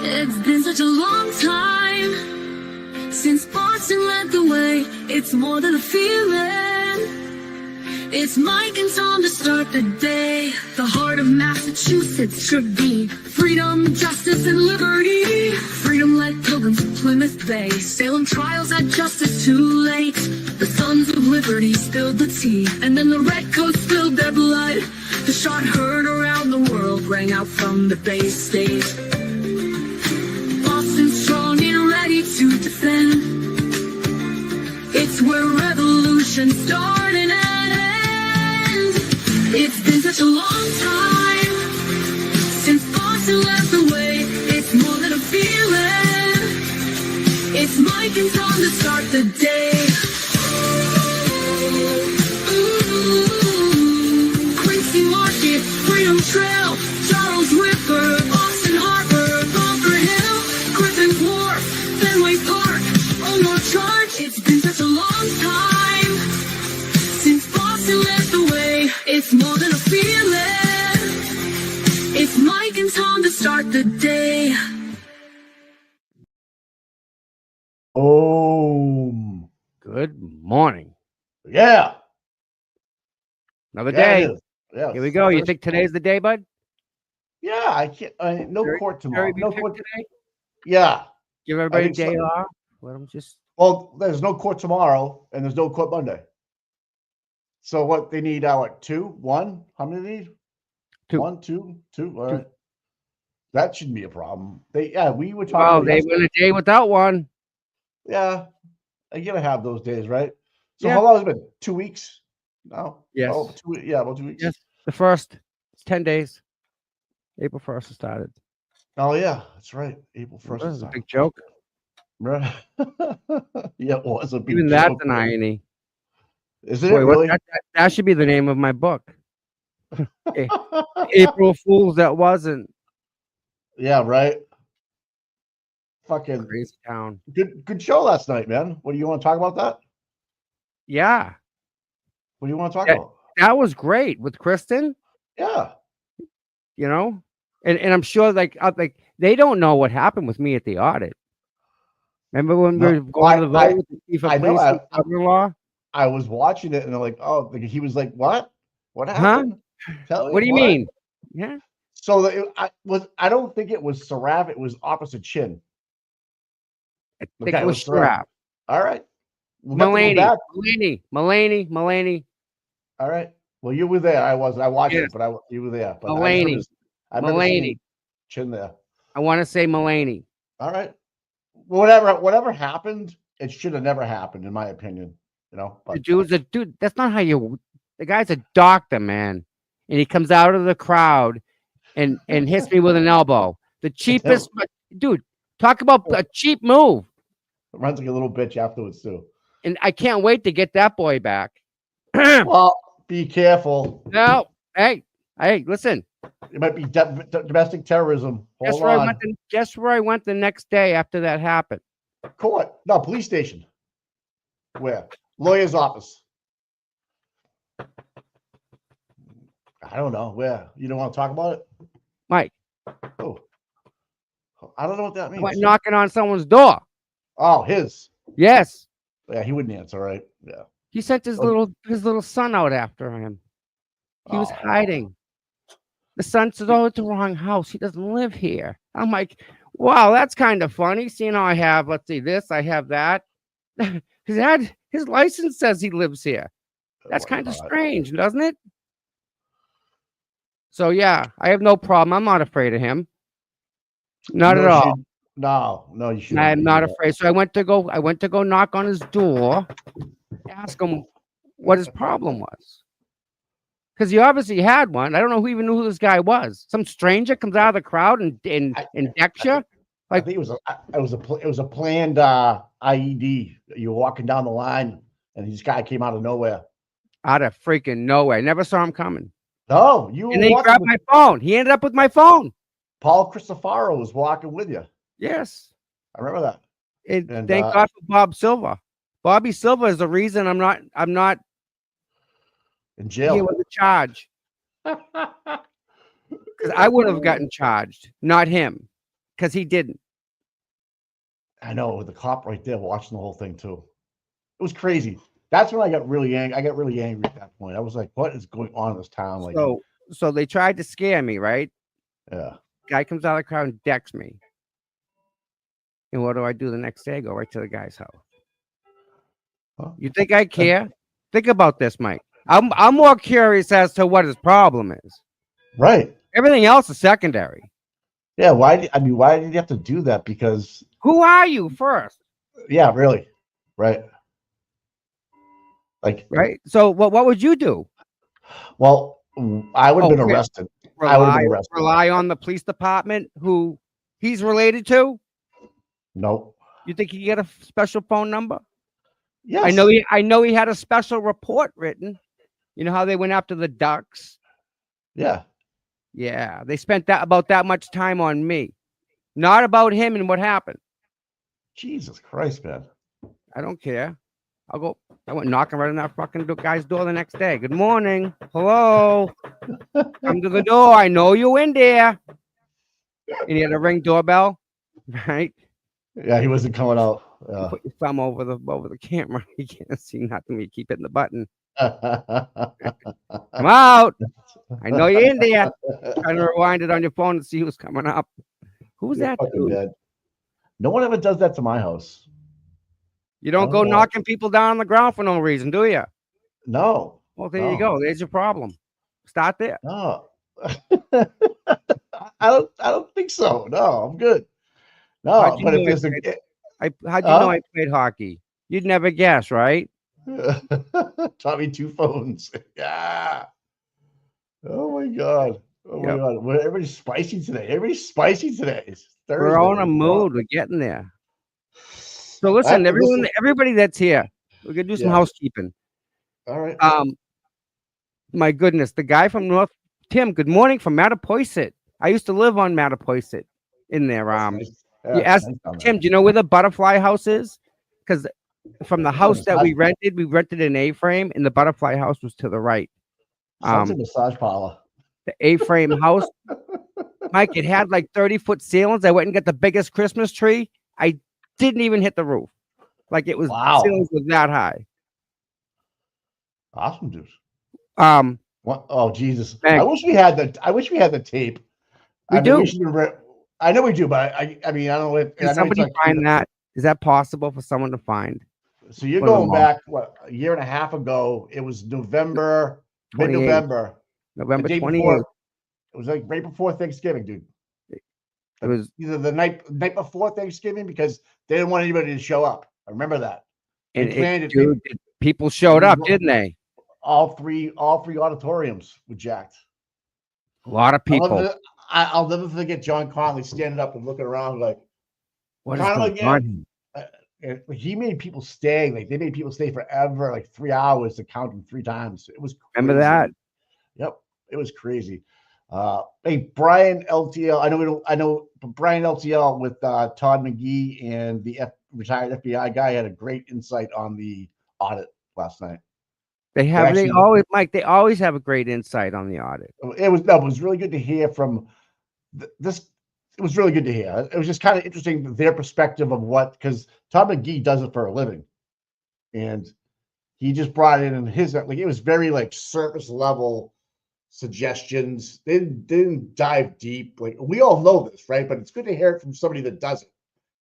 It's been such a long time since Boston led the way. It's more than a feeling. It's Mike and Tom to start the day. The heart of Massachusetts should be freedom, justice, and liberty. Freedom led pilgrims from Plymouth Bay. Salem trials had justice too late. The sons of liberty spilled the tea, and then the redcoats spilled their blood. The shot heard around the world rang out from the Bay State. Boston's strong and ready to defend. It's where revolution started and ends. It's been such a long time since Boston led the way. It's more than a feeling. It's Mike and Tom to start the day. Quincy Market, Freedom Trail, Charles River, Boston Harbor, Bunker Hill, Griffin Wharf, Fenway Park, Omar Charge. It's been such a long time since Boston led the way. It's more than a feeling. It's Mike and Tom to start the day. Oh, Good morning. yeah. Another Yeah, day. it is. Yeah, Here we it's go. the You first- think today's the day, bud? Yeah, I can't. No Jerry- court tomorrow. Jerry, be No picked court. today? Yeah. Give everybody a think day so. off. Let them just. Well, there's no court tomorrow, and there's no court Monday. So what they need? What? 2, 1? How many they need? Two. 1, 2, 2. All Two. right. That shouldn't be a problem. We were talking. Well, about they yesterday. went a day without one. Yeah, you gotta have those days, right? So Yeah. how long has it been? 2 weeks? No. Yes. Oh, 2. Yeah, about 2 weeks. Yes. The first. It's 10 days. April 1st it started. Oh yeah, that's right. April That 1st. was a big joke. Right. Yeah, it was a big Even joke. that's an irony. Isn't Boy, it what- really? that should be the name of my book. April Fools that wasn't. Yeah, right. Fucking Crazy town. good show last night, man. What do you want to talk about that? Yeah. What do you want to talk Yeah. about? That was great with Kristen, Yeah. you know? And I'm sure like they don't know what happened with me at the audit. Remember when we No, were going to the I- vote with the chief of I know, police and brother-in-law? I was watching it and I'm like, oh, he was like, what? What Huh? happened? Tell me What do you mean? Yeah. So I don't think it was Saraf, it was opposite chin. I think Okay, it was let's throw it. Strap. All right. We'll have to go back. Mulaney. All right. Well, you were there. I wasn't. I watched Yes. it, but you were there. But Mulaney. I remember seeing Mulaney. chin there. I want to say Mulaney. All right. Whatever happened, it should have never happened, in my opinion. You know, The but dude's a dude. That's not how you. The guy's a doctor, man, and he comes out of the crowd and hits me with an elbow. The cheapest, dude. Talk about a cheap move, it runs like a little bitch afterwards too. and I can't wait to get that boy back. Well, be careful. No, hey, listen. It might be domestic terrorism. Guess Hold where on. guess where I went the next day after that happened? Court. No, police station. Where? Lawyer's office. I don't know. Where? You don't want to talk about it? Mike, Oh. I don't know what that I means. went knocking on someone's door. Oh, his. Yes, Yeah, he wouldn't answer, right? Yeah. he sent his Oh. little son out after him. He was Oh. hiding. The son says, "Oh, it's the wrong house. He doesn't live here." I'm like, "Wow, that's kind of funny." Seeing how I have, let's see, this, I have that. His license says he lives here. That's Oh, kind of God. strange, doesn't it? So yeah, I have no problem. I'm not afraid of him. Not No, at all. No, you shouldn't. I'm be. not afraid. So I went to go knock on his door, ask him what his problem was. Because he obviously had one. I don't know who even knew who this guy was. Some stranger comes out of the crowd and decks you. I think it was a planned IED. You were walking down the line, and this guy came out of nowhere. Out of freaking nowhere. I never saw him coming. No, you were And then he walking grabbed with my phone. He ended up with my phone. Paul Cristofaro was walking with you. Yes. I remember that. And, Thank God for Bob Silva. Bobby Silva is the reason I'm not In here jail. with a charge. Because I would have gotten charged, not him. because he didn't. I know, with the cop right there watching the whole thing too. It was crazy. That's when I got really angry. I got really angry at that point. I was like, "What is going on in this town?" Like, So they tried to scare me, right? yeah, Guy comes out of the crowd and decks me. And what do I do the next day? I go right to the guy's house. Huh? You think I care? Think about this, Mike. I'm more curious as to what his problem is. right. Everything else is secondary. Yeah, why? Why did you have to do that? Because, Who are you first? yeah, really, right? Like, Right. So what would you do? well, I would have been Okay. arrested. I would have been arrested. Rely on the police department who he's related to? Nope. You think he get a special phone number? Yes. I know he had a special report written. You know how they went after the ducks? Yeah. Yeah, they spent about that much time on me, not about him and what happened. Jesus Christ, man. I don't care. I went knocking right on that fucking guy's door the next day. Good morning. Hello. Come to the door. I know you in there. And he had a ring doorbell, right? Yeah, he wasn't coming out. Put your thumb over the camera. You can't see nothing. You keep hitting the button. Come out. I know you're in there. Trying to rewind it on your phone to see who's coming up. Who's You're that fucking dude? dead. No one ever does that to my house. You don't go knocking people down on the ground for no reason, do you? No. Well, there you go. There's your problem. Start there. No. I don't think so. No, I'm good. No, but if there's how'd you know I played hockey? You'd never guess, right? taught me 2 phones. Yeah. Oh my God. Oh my God. Well, everybody's spicy today. It's Thursday. We're all in a mood. We're getting there. So listen, everybody that's here, we're gonna do some housekeeping. All right. My goodness, the guy from North, Tim. Good morning from Mattapoisett. I used to live on Mattapoisett in there. You asked Tim, do you know where the butterfly house is? Because from the house that we rented an A-frame, and the butterfly house was to the right. Sounds like a massage parlor. The A-frame house, Mike, it had like 30-foot ceilings. I went and got the biggest Christmas tree. I didn't even hit the roof. Like it was, ceilings was that high. Awesome, dude. What? Oh Jesus! I wish we had the tape. We do. I know we do, but I mean, I don't know if can somebody find that. Is that possible for someone to find? So you're going back a year and a half ago? It was November, mid-November, November 28th. It was like right before Thanksgiving, dude. It was either the night before Thanksgiving because they didn't want anybody to show up. I remember that. And people showed up, didn't they? All three auditoriums were jacked. A lot of people. I'll never forget John Conley standing up and looking around like, what is going on? He made people stay. Like they made people stay forever, like 3 hours to count them 3 times. It was crazy. Remember that? Yep, it was crazy. Hey, Brian LTL. I know Brian LTL with Todd McGee and the retired FBI guy had a great insight on the audit last night. They always have a great insight on the audit. It was really good to hear from this. It was really good to hear. It was just kind of interesting their perspective of because Todd McGee does it for a living, and he just brought it in his like it was very like surface level suggestions. They didn't dive deep. Like we all know this, right? But it's good to hear it from somebody that doesn't.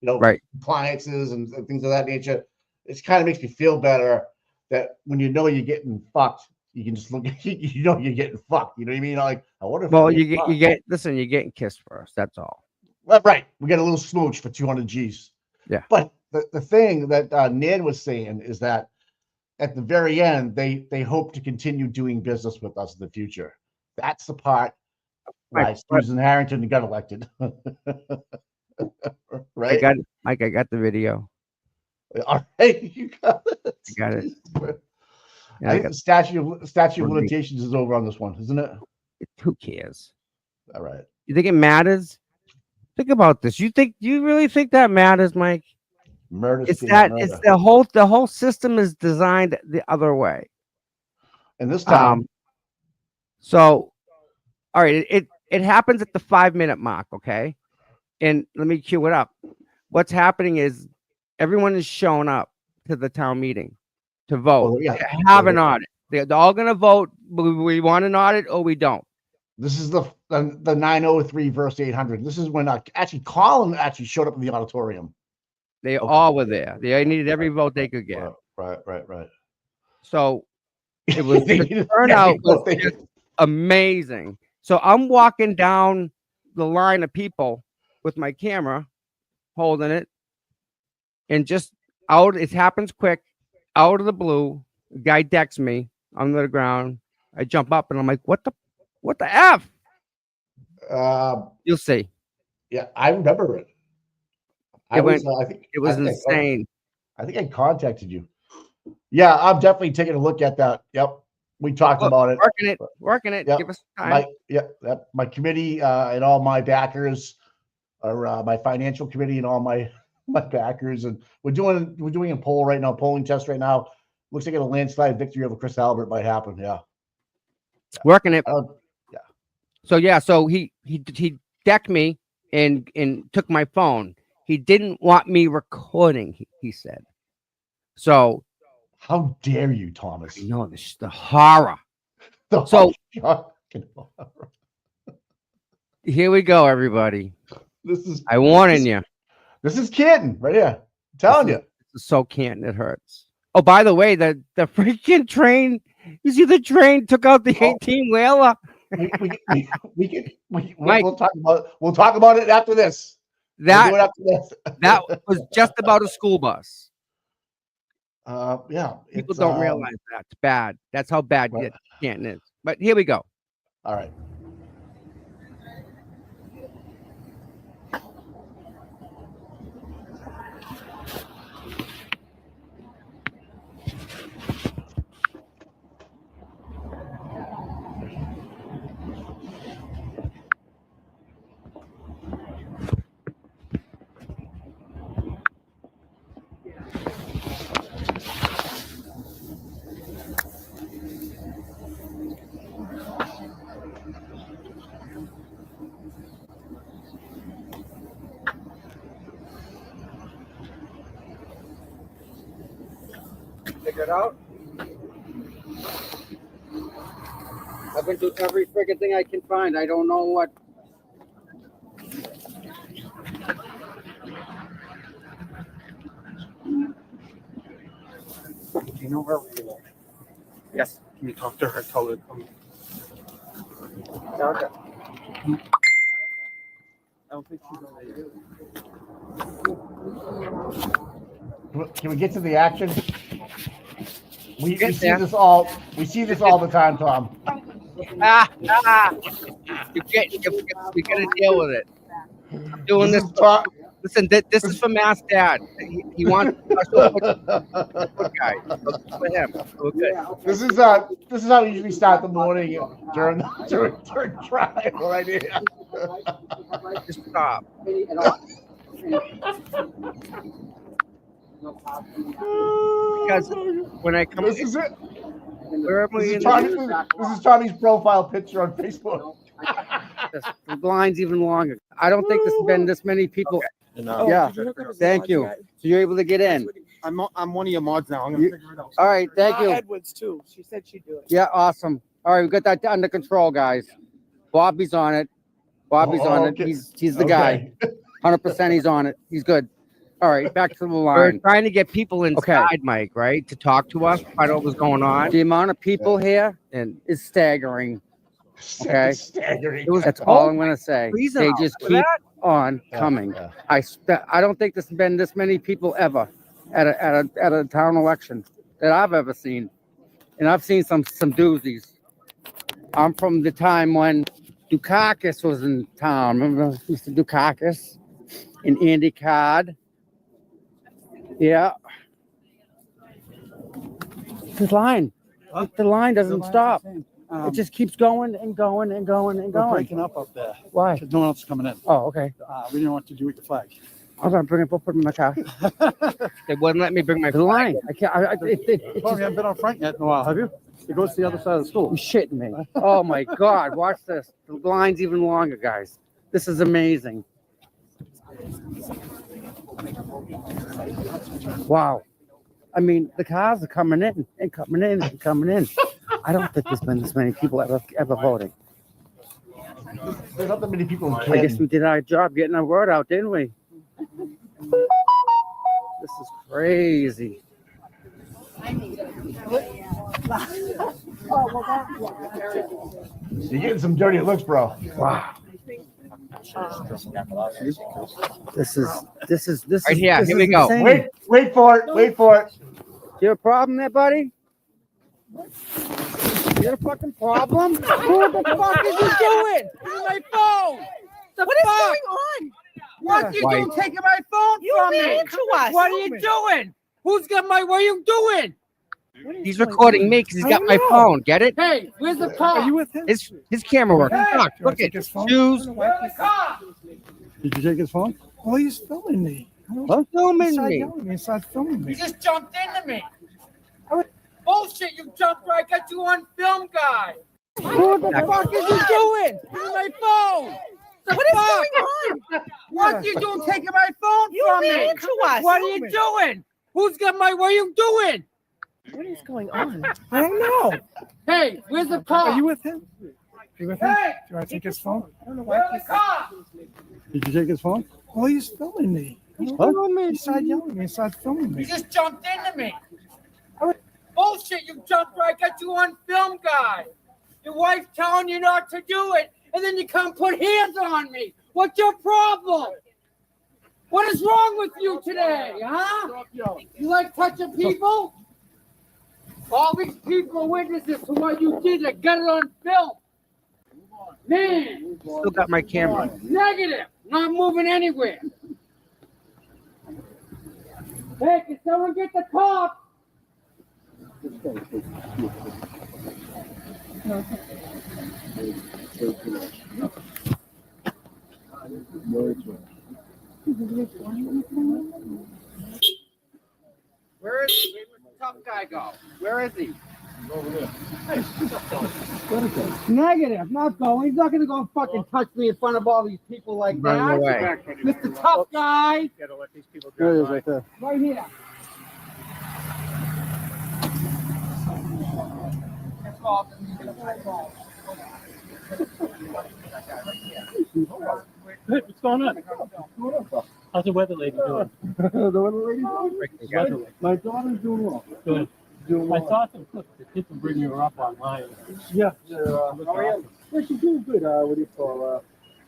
Right? Compliances and things of that nature. It kind of makes me feel better that when you know you're getting fucked, you can just look at you're getting fucked. You know what I mean? Like I wonder. You're getting kissed first. That's all. Right. We get a little smooch for 200 G's. Yeah. But the thing that Nan was saying is that at the very end, they hope to continue doing business with us in the future. That's the part why Susan Harrington got elected. Right. I got the video. All right, you got it. I got it. Yeah, I think the statute of limitations is over on this one, isn't it? Who cares? All right. You think it matters? Think about this. You really think that matters, Mike? Murder. It's the whole system is designed the other way. And this time. So, all right, it happens at the 5-minute mark, okay? And let me cue it up. What's happening is everyone is showing up to the town meeting to vote. Well, yeah. They have an audit. They're all going to vote. We want an audit or we don't. This is the 903 versus 800. This is when actually Colin actually showed up in the auditorium. They Okay. all were there. They needed every vote they could get. Right. So it was They the needed turnout every vote was they just could- amazing. So I'm walking down the line of people with my camera, holding it, and just out. It happens quick, out of the blue. A guy decks me on the ground. I jump up and I'm like, "What the f?" You'll see. Yeah, I remember it. I It was, went- I think It was I think insane. I think I contacted you. Yeah, I'm definitely taking a look at that. Yep, we talked Look, about it. Working it. Yep. Give us time. My committee and all my backers are my financial committee and all my backers, and we're doing a poll right now, polling test right now. Looks like a landslide victory over Chris Albert might happen. Yeah. Working it. Uh, So he decked me and took my phone. He didn't want me recording. He said. So how dare you, Thomas? you know the horror. So- Here we go, everybody. this is I warning you. This is Canton right here. I'm telling you. This is so Canton, it hurts. Oh, by the way, the freaking train. You see the train took out the Oh. 18-wheeler. Mike. We'll talk about it after this. We'll do it That after this. that was just about a school bus. Yeah. People it's, don't realize that. It's bad. That's how bad Right. Canton is. But here we go. All right. Figure it out. I've been through every freaking thing I can find. I don't know what. Do you know her? Yes. Can you talk to her? Tell her to come. Erica. I don't think she's on there. Can we get to the action? We Get see there. this all. We see this all the time, Tom. You gotta deal with it. I'm doing this. is Tom. Listen, this is for Mass Dad. He wants us to put good guy. For him. We're good. This is how we usually start the morning during trial right here. Just stop. Because when I come This is it. wherever This we is, in this is Tommy's profile picture on Facebook. the line's even longer. I don't think there's been this many people. Yeah. Thank you. So you're able to get in. I'm one of your mods now. I'm gonna figure it out. All right. Thank you. Edwards too. She said she'd do it. Yeah. Awesome. All right. We got that under control, guys. Bobby's on it. Bobby's Oh, on okay. it. He's the guy. Okay. 100% he's on it. He's good. All right, back to the line. We're trying to get people inside, Mike, right? To talk to us, find out what's going on. The amount of people here is staggering. Okay. Staggering. That's all I'm gonna say. Reason They out just for keep on Yeah, coming. yeah. I don't think there's been this many people ever at a town election that I've ever seen. And I've seen some doozies. I'm from the time when Dukakis was in town. Remember Mr. Dukakis and Andy Card? Yeah. The line doesn't stop. It just keeps going and going and going and We're going. breaking up there Why? because no one else is coming in. Oh, okay. We didn't know what to do with the flag. I'm gonna bring it. We'll put it in my car. They wouldn't let me bring my line. I can't. It Well, we haven't been on front yet in a while, have you? It goes to the other side of the school. You're shitting me. Oh my God! Watch this. The line's even longer, guys. This is amazing. Wow. I mean, the cars are coming in and coming in and coming in. I don't think there's been this many people ever voting. There's not that many people in I guess Canton. we did our job getting our word out, didn't we? This is crazy. You're getting some dirty looks, bro. Wow. This is Right here. this Here is we go. insane. Wait for it. Wait for it. You have a problem there, buddy? You got a fucking problem? What the fuck is you doing? Give me my phone. What is going on? What you White. doing taking my phone You from me? mean to us? What are you doing? Who's got my, what are you doing? What is He's going recording on? me because he's I got don't my know. phone. Get it? Hey, where's the car? Are you with him? His camera working. Look, look at his phone? shoes. Did you take his phone? Well, he's filming me. Huh? Filming He started me. yelling at me. He started filming me. You just jumped into me. Bullshit, you jumped right. I got you on film, guy. What the fuck is you doing? Give me my phone. What is going on? What are you doing taking my phone You from me? mean to us? What are you doing? Who's got my, what are you doing? What is going on? I don't know. Hey, where's the car? Are you with him? You with him? Hey! Do you want to take his phone? I don't know Where's why. the car? Did you take his phone? Well, he's filming me. He started yelling at me. He started filming You me. just jumped into me. Bullshit, you jumped right. I got you on film, guy. Your wife telling you not to do it, and then you come put hands on me. What's your problem? What is wrong with you today, huh? You like touching people? All these people are witnesses to what you did. I got it on film. Man. Still got my camera. Negative. Not moving anywhere. Hey, can someone get the cop? Where is he? Where's the tough guy go? Where is he? Negative, not going. He's not gonna go and fucking touch me in front of all these people like that. Mr. Tough Guy, Gotta let these people There he go. is, right there. right here. What's going on? How's the weather lady doing? My daughter's doing well. Good. Doing I saw some clips. The kids were bringing her up online. Yeah, yeah, she's doing good. What do you call?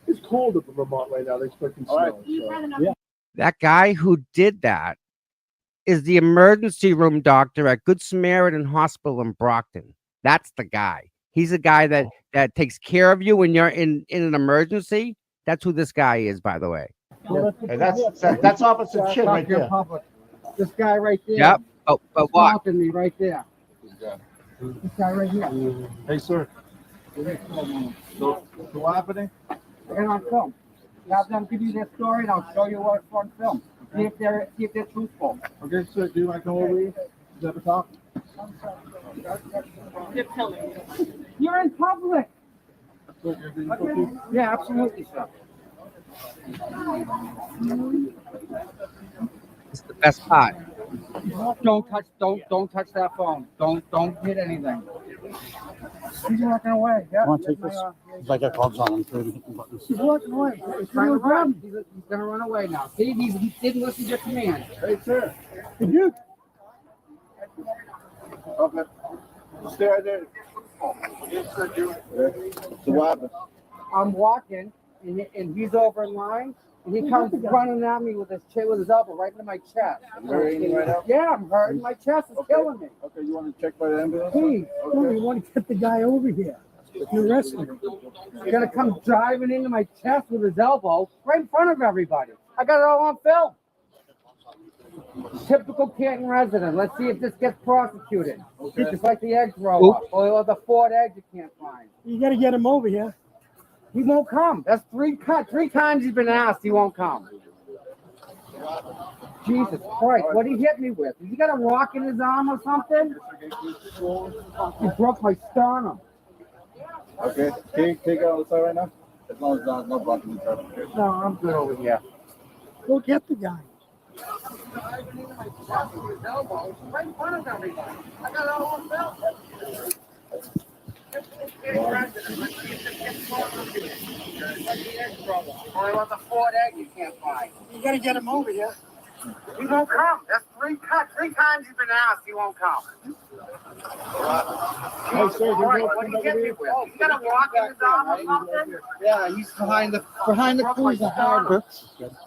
It's cold up in Vermont right now. They're expecting snow. So. That guy who did that is the emergency room doctor at Good Samaritan Hospital in Brockton. That's the guy. He's a guy that takes care of you when you're in an emergency. That's who this guy is, by the way. Hey, that's Officer Chin right there. This guy right there. Yep. Oh, but what? Talking me right there. This guy right here. Hey, sir. So what happening? They're on film. Have them give you their story, and I'll show you what's on film. See if they're truthful. Okay, sir. Do you want to come over here? Is that a talk? You're in public. Yeah, absolutely, sir. It's the best part. Don't touch that phone. Don't hit anything. He's walking away. Yeah. Want to take this? It's like a club's on him. So he can button this. He's walking away. He's trying to run. He's gonna run away now. See, he didn't listen to your command. Hey, sir. Did you? Okay. Stay right there. So what happened? I'm walking, and he's over in line, and he comes running at me with his elbow right into my chest. You're hurting right now? Yeah, I'm hurting. My chest is killing me. Okay, you want to check by the ambulance? Please, we want to get the guy over here. You're arresting him. He's gonna come driving into my chest with his elbow right in front of everybody. I got it all on film. Typical Canton resident. Let's see if this gets prosecuted. Okay. Just like the egg thrower or the Ford egg you can't find. You got to get him over here. He won't come. That's three times he's been asked. He won't come. Jesus Christ! What did he hit me with? Has he got a rock in his arm or something? He broke my sternum. Okay. Can you take it outside right now? As long as there's no blocking the traffic. No, I'm good over here. Go get the guy. Only wants a Ford egg you can't find. You gotta get him over here. He won't come. That's three times he's been asked. He won't come. Hey, sir, What do you get me with? You got to walk in his arm or something? Yeah, he's behind the cruiser.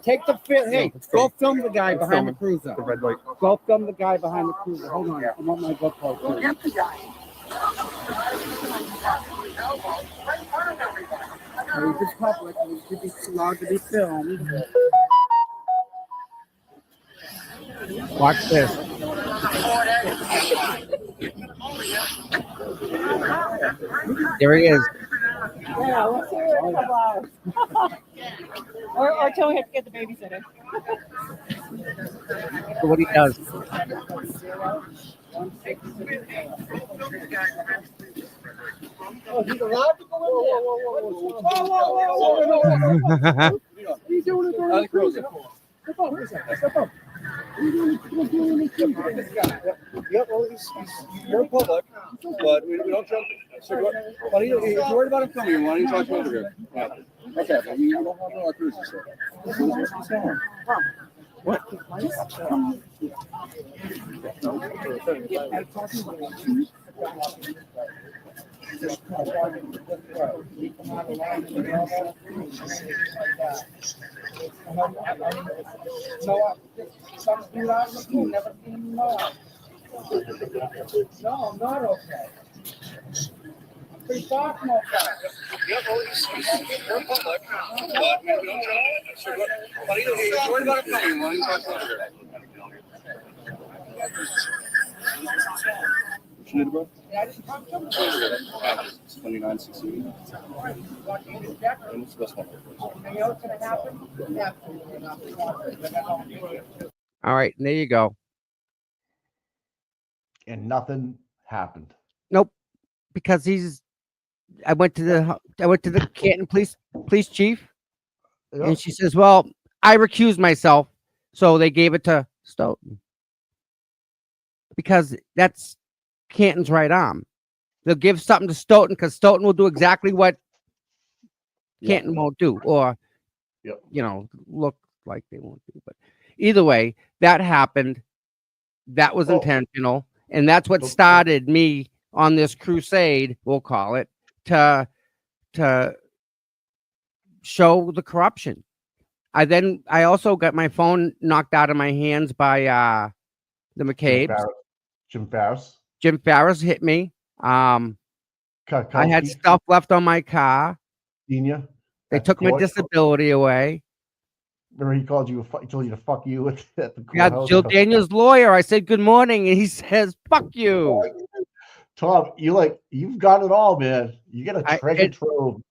Take the fit. Hey, go film the guy behind the cruiser. The red light. Go film the guy behind the cruiser. Hold on. I want my GoPro. Go get the guy. He's in public. He should be allowed to be filmed. Watch this. There he is. Yeah, let's hear it in a couple hours. or tell him to get the babysitter. So what he does. Oh, he's allowed to go in What are you doing it on the cruiser for? Step up, step up. What are you doing in the cruiser? Yeah, well, you're public, but we don't jump. So why don't you, if you're worried about him coming, why don't you talk to him over here? Okay, but you don't have no cruiser, so. What? No, I'm not okay. Pretty far from okay. Yeah, well, you're public, but we don't jump. So why don't you, if you're worried about him coming, why don't you talk to him over here? What you need, bro? Yeah, I just talked to him. 2960. And it's this one. You know what's going to happen? Absolutely nothing. All right, and there you go. And nothing happened. Because I went to the Canton police chief, and she says, "Well, I recused myself, so they gave it to Stoughton because that's Canton's right arm. They'll give something to Stoughton because Stoughton will do exactly what Canton won't do, or Yep. look like they won't do. But either way, that happened. That was intentional, and that's what started me on this crusade, we'll call it, to show the corruption. I also got my phone knocked out of my hands by the McCabe's. Jim Farris. Jim Farris hit me. I had stuff left on my car. Senior. They took my disability away. Remember he called you, he told you to fuck you at the Yeah, courthouse? Jill Daniels' lawyer. I said good morning, and he says, "Fuck you." Tom, you've got it all, man. You got a treasure trove.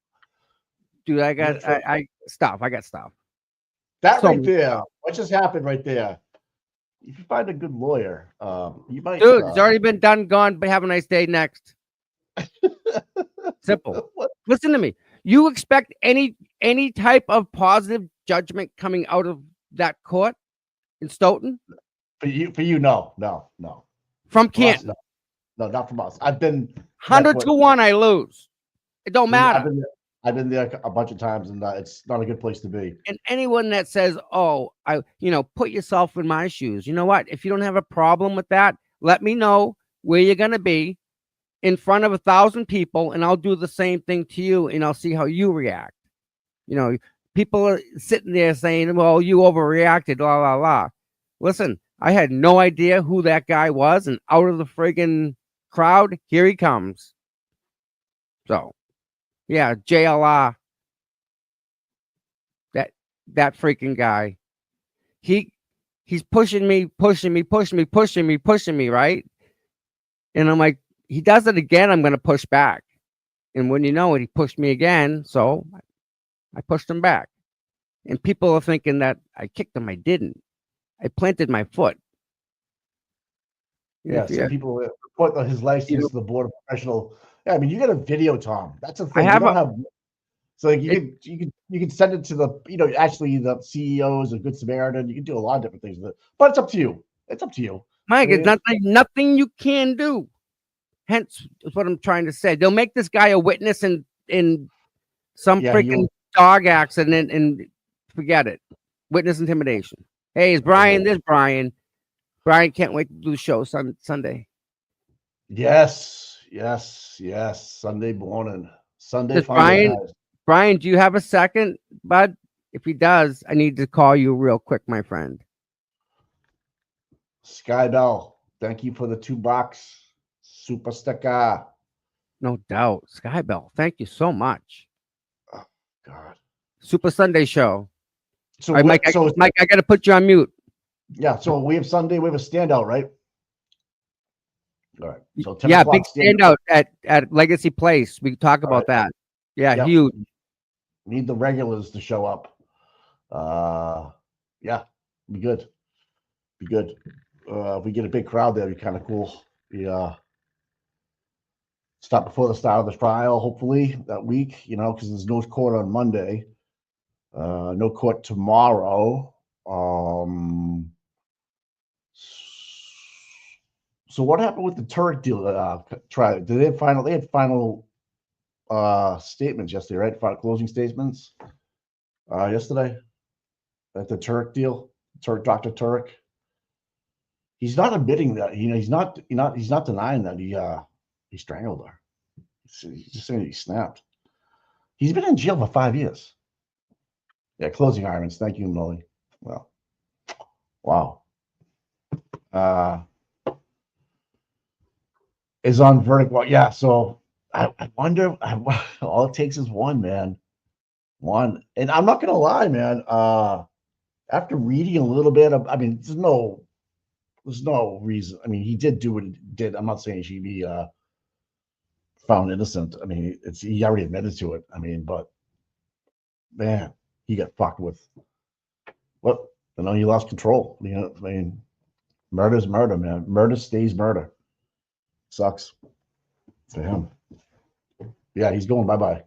Dude, I got stuff. I got stuff. That So right much there, stuff. what just happened right there? If you find a good lawyer, you might. Dude, it's already been done, gone, but have a nice day next. Simple. What? Listen to me. You expect any type of positive judgment coming out of that court in Stoughton? For you, no. From For us, Canton. no, not from us. I've been 100 to 1, I lose. It don't matter. I've been there a bunch of times, and it's not a good place to be. And anyone that says, "Oh, put yourself in my shoes," you know what? If you don't have a problem with that, let me know where you're gonna be in front of 1,000 people, and I'll do the same thing to you, and I'll see how you react. People are sitting there saying, "Well, you overreacted," la la la. Listen, I had no idea who that guy was, and out of the friggin' crowd, here he comes. So, yeah, JLR. That freaking guy. He's pushing me, right? And I'm like, he does it again, I'm gonna push back. And when you know it, he pushed me again, so I pushed him back. And people are thinking that I kicked him. I didn't. I planted my foot. Yeah, some people report his license to the Board of Professional. Yeah, I mean, you got a video, Tom. That's a thing. So like you can send it to the actually the CEOs of Good Samaritan. You can do a lot of different things with it, but it's up to you. It's up to you. Mike, it's Yeah. nothing you can do. Hence, is what I'm trying to say. They'll make this guy a witness in some Yeah, freaking dog accident and forget it. Witness intimidation. Hey, is Brian this? Brian can't wait to do the show Sunday. Yes. Sunday morning. Sunday Does fun. Brian, do you have a second, bud? If he does, I need to call you real quick, my friend. Sky Bell, thank you for the $2 super sticker. No doubt. Skybell, thank you so much. Oh, God. Super Sunday show. So, All right, Mike, I got to put you on mute. Yeah, so we have Sunday, we have a standout, right? All right. So 10 Yeah, o'clock big standout at Legacy Place. We can talk about that. Yeah, Yep. huge. Need the regulars to show up. Yeah, be good. Be good. If we get a big crowd there, it'd be kind of cool. Start before the start of the trial, hopefully that week, because there's no court on Monday. No court tomorrow. So what happened with the Turk deal? Trial? Did they have final? They had final statements yesterday, right? Final closing statements yesterday at the Turk deal. Dr. Turk. He's not admitting that. He's not denying that he strangled her. He's just saying he snapped. He's been in jail for 5 years. Yeah, closing arguments. Thank you, Molly. Well, wow. Is on verdict. Well, yeah. So I wonder. All it takes is one, man. One, and I'm not gonna lie, man. After reading a little bit of, there's no reason. He did do what he did. I'm not saying he should be found innocent. He already admitted to it. But man, he got fucked with. What? He lost control. Murder's murder, man. Murder stays murder. Sucks for him. Yeah, he's going bye-bye.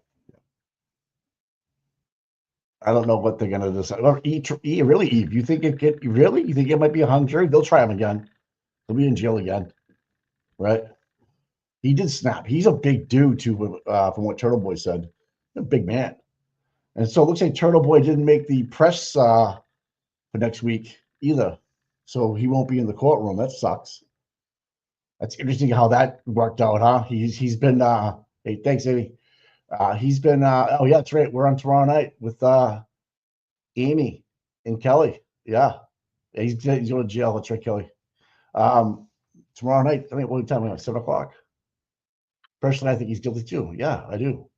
I don't know what they're gonna decide. Really, Eve? You think it might be a hung jury? They'll try him again. He'll be in jail again, right? He did snap. He's a big dude too, from what Turtle Boy said. A big man, and so it looks like Turtle Boy didn't make the press for next week either, so he won't be in the courtroom. That sucks. That's interesting how that worked out, huh? He's been hey, thanks, Amy. He's been oh yeah, that's right. We're on tomorrow night with Amy and Kelly. Yeah. He's going to jail. That's right, Kelly. Tomorrow night, what time? 7 o'clock. Personally, I think he's guilty too. Yeah, I do.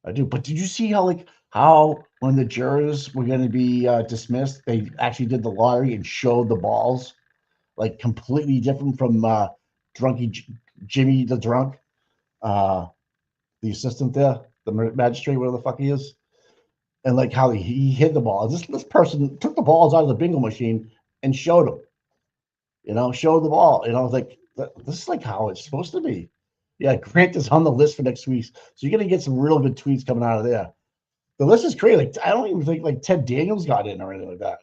But did you see how when the jurors were going to be dismissed, they actually did the lottery and showed the balls, completely different from Drunky Jimmy the drunk, the assistant there, the magistrate, whatever the fuck he is, and how he hid the ball. This person took the balls out of the bingo machine and showed them, showed the ball. This is how it's supposed to be. Yeah, Grant is on the list for next week, so you're gonna get some real good tweets coming out of there. The list is crazy. I don't even think Ted Daniels got in or anything like that.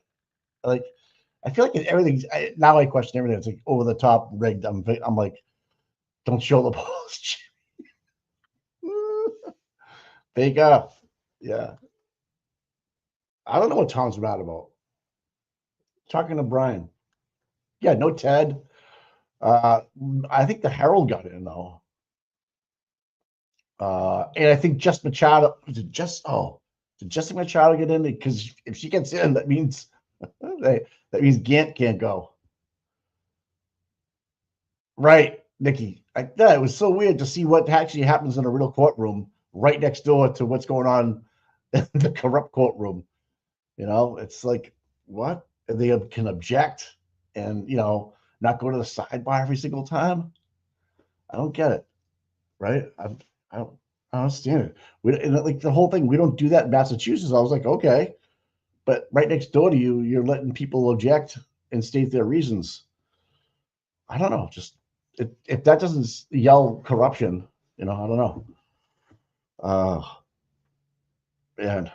I feel like everything's now. I question everything. It's over the top rigged. I'm like, don't show the balls. Fake up. Yeah. I don't know what Tom's mad about. Talking to Brian. Yeah, no Ted. I think the Herald got in though. And I think Just Machado. Did Jessica Machado get in? Because if she gets in, that means that means Gant can't go. Right, Nikki. It was so weird to see what actually happens in a real courtroom right next door to what's going on in the corrupt courtroom. It's like, what? They can object and, not go to the sidebar every single time. I don't get it. Right? I don't understand it. The whole thing, we don't do that in Massachusetts. I was like, okay. But right next door to you, you're letting people object and state their reasons. I don't know. Just if that doesn't yell corruption, I don't know. And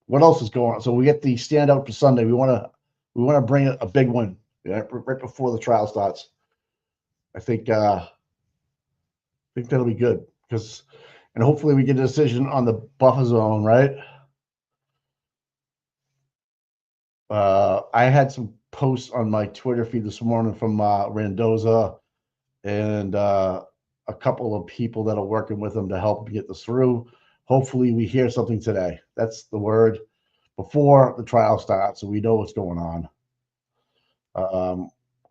what else is going on? So we get the standout for Sunday. We want to bring a big one, yeah, right before the trial starts. I think that'll be good and hopefully we get a decision on the buffer zone, right? I had some posts on my Twitter feed this morning from Randoza and a couple of people that are working with him to help get this through. Hopefully we hear something today. That's the word before the trial starts, so we know what's going on.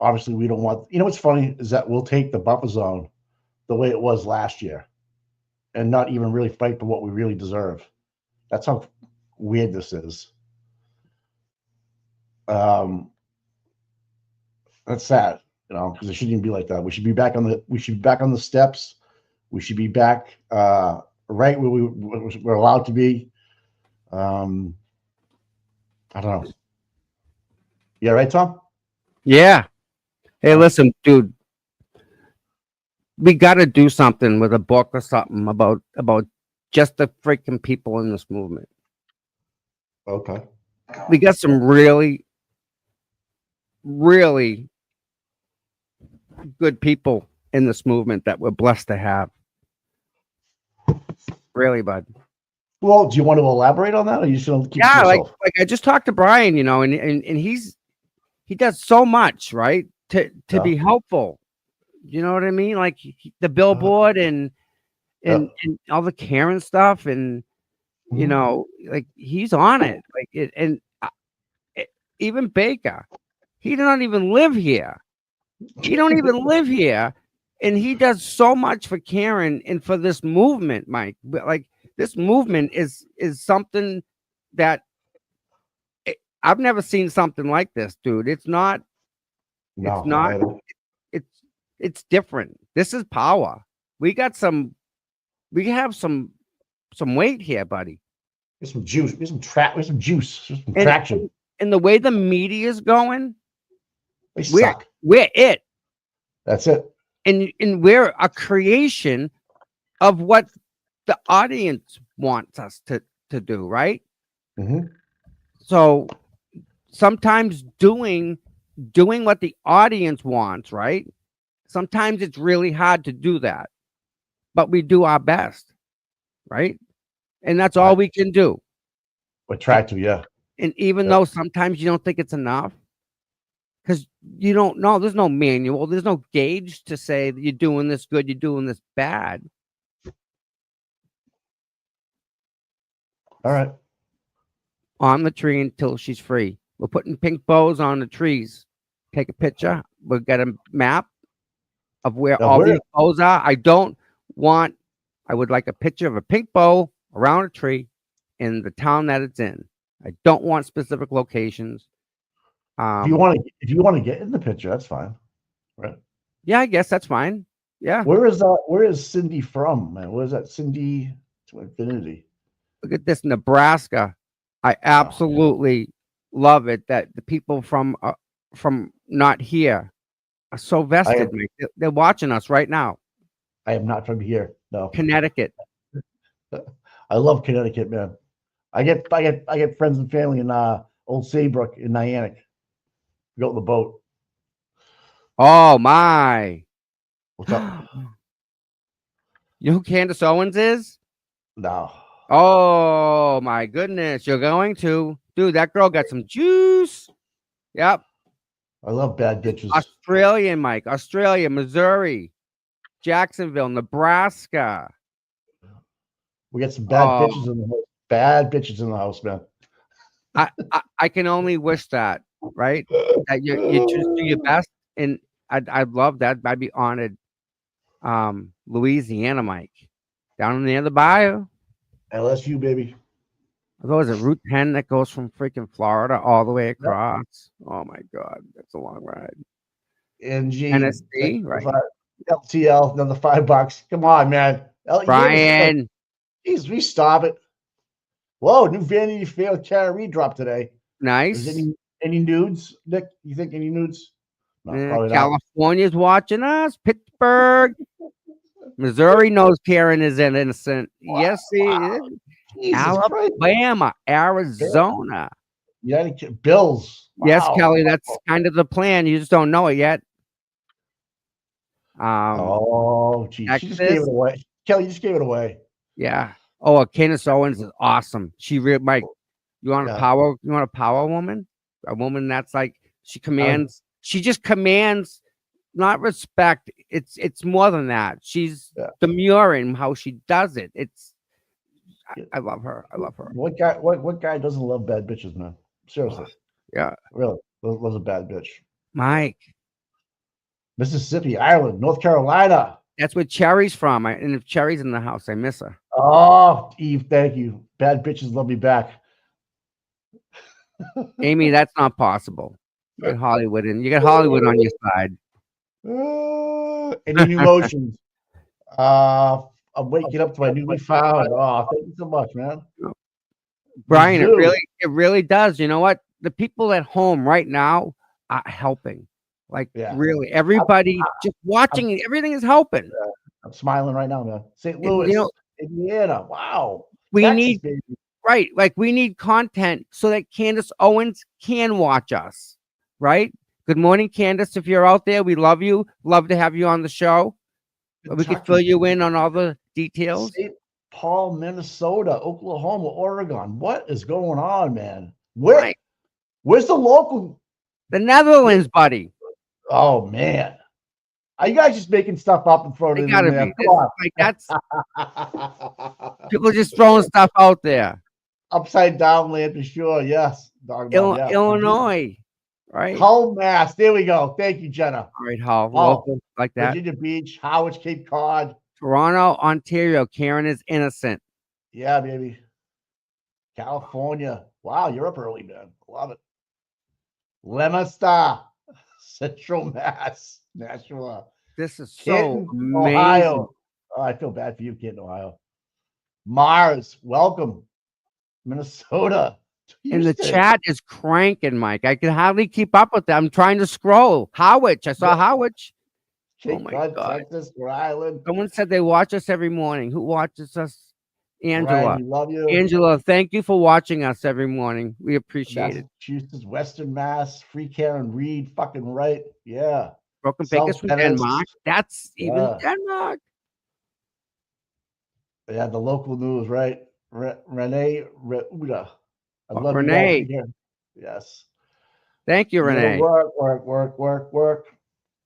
Obviously, we don't want. What's funny is that we'll take the buffer zone the way it was last year, and not even really fight for what we really deserve. That's how weird this is. That's sad, because it shouldn't even be like that. We should be back on the steps. We should be back right where we're allowed to be. I don't know. Yeah, right, Tom? Yeah. Hey, listen, dude. We got to do something with a book or something about just the freaking people in this movement. Okay. We got some really, really good people in this movement that we're blessed to have. Really, bud. Well, do you want to elaborate on that, or you just gonna keep it to Yeah, like yourself? I just talked to Brian, and he does so much, right, to Yeah. be helpful. You know what I mean? Like the billboard and all the Karen stuff, and like he's on it. Like it, and even Baker, he don't even live here. He don't even live here, and he does so much for Karen and for this movement, Mike. But like this movement is something that I've never seen something like this, dude. It's not. No, It's not. It's different. This is power. We have some weight here, buddy. There's some juice. There's some juice. There's some And- traction. And the way the media is going, They suck. we're it. That's it. And we're a creation of what the audience wants us to do, right? Mhm. So sometimes doing what the audience wants, right? Sometimes it's really hard to do that, but we do our best, right? And that's all we can do. But try to, yeah. And even Yeah. though sometimes you don't think it's enough, because you don't know, there's no manual, there's no gauge to say that you're doing this good, you're doing this bad. All right. On the tree until she's free. We're putting pink bows on the trees. Take a picture. We'll get a map of where Now, all where- these bows are. I would like a picture of a pink bow around a tree in the town that it's in. I don't want specific locations. If you want to get in the picture, that's fine. Right. Yeah, I guess that's fine. Yeah. Where is Cindy from, man? Where is that Cindy to infinity? Look at this, Nebraska. I absolutely love it that the people from not here are so vested. Mike. They're watching us right now. I am not from here. No. Connecticut. I love Connecticut, man. I get friends and family in Old Saybrook in Niantic. We go with the boat. Oh my. What's up? You know who Candace Owens is? No. Oh my goodness. You're going to. Dude, that girl got some juice. Yep. I love bad bitches. Australian, Mike. Australia, Missouri, Jacksonville, Nebraska. We got some bad Oh. bitches in the house. Bad bitches in the house, man. I can only wish that, right? That you just do your best. And I'd love that. I'd be honored. Louisiana, Mike. Down near the bayou. LSU, baby. What was it, Route 10 that goes from freaking Florida all the way across? Oh my God, that's a long ride. NG. Tennessee, right? LTL, another $5. Come on, man. Brian, Jeez, we stop it. Whoa, new Vanity Fair with Tara Reid dropped today. nice. Is any nudes, Nick? You think any nudes? No, probably not. California's watching us. Pittsburgh. Missouri knows Karen is an innocent. Yes, he is. Jesus Christ. Alabama, Arizona. Bills. Yes, Wow. Kelly, that's kind of the plan. You just don't know it yet. Oh, geez. She just gave Texas. it away. Kelly, you just gave it away. Yeah. Oh, Candace Owens is awesome. Mike, you want Yeah. a power woman? A woman that's like she just commands, not respect. It's more than that. She's demure in how she does it. I love her. I love her. What guy doesn't love bad bitches, man? Seriously. Yeah. Really. Loves a bad bitch. Mike. Mississippi, Ireland, North Carolina. That's where Cherry's from. And if Cherry's in the house, I miss her. Oh, Eve, thank you. Bad bitches love me back. Amy, that's not possible. You get Hollywood on your side. Any new motions? I'm waking up to my newly found. Oh, thank you so much, man. Brian, it really does. You know what? The people at home right now are helping. Like really, everybody just watching everything is helping. I'm smiling right now, man. St. Louis, Indiana. Wow. We Texas, need baby. right, like we need content so that Candace Owens can watch us. Right? Good morning, Candace. If you're out there, we love you. Love to have you on the show. We could fill you in on all the details. St. Paul, Minnesota, Oklahoma, Oregon. What is going on, man? Where's the local? The Netherlands, buddy. Oh man, are you guys just making stuff up and throwing it in there? Come on. Like that's people just throwing stuff out there. Upside down land for sure. Yes, Illinois, right? Hull, Mass. There we go. Thank you, Jenna. All right, Hull, local, like that. Virginia Beach, Howard, Cape Cod, Toronto, Ontario. Karen is innocent. Yeah, baby. California. Wow, you're up early, man. Love it. Leominster, Central Mass, Nashua. This is Canton, so amazing. Ohio. Oh, I feel bad for you, Canton, Ohio. Mars, welcome. Minnesota. And the chat is cranking, Mike. I can hardly keep up with them. I'm trying to scroll. Howich. I saw Howich. Oh my God. Texas, Rhode Island. Someone said they watch us every morning. Who watches us? Angela. Ryan, we love you. Angela, thank you for watching us every morning. We appreciate it. Massachusetts, Western Mass, Free Karen Reed, fucking right. Yeah. Broken Vegas from Denmark. That's even Denmark. Yeah, the local news, right? Renee Reuda. I love Renee. You yes. Thank you, Renee. Work.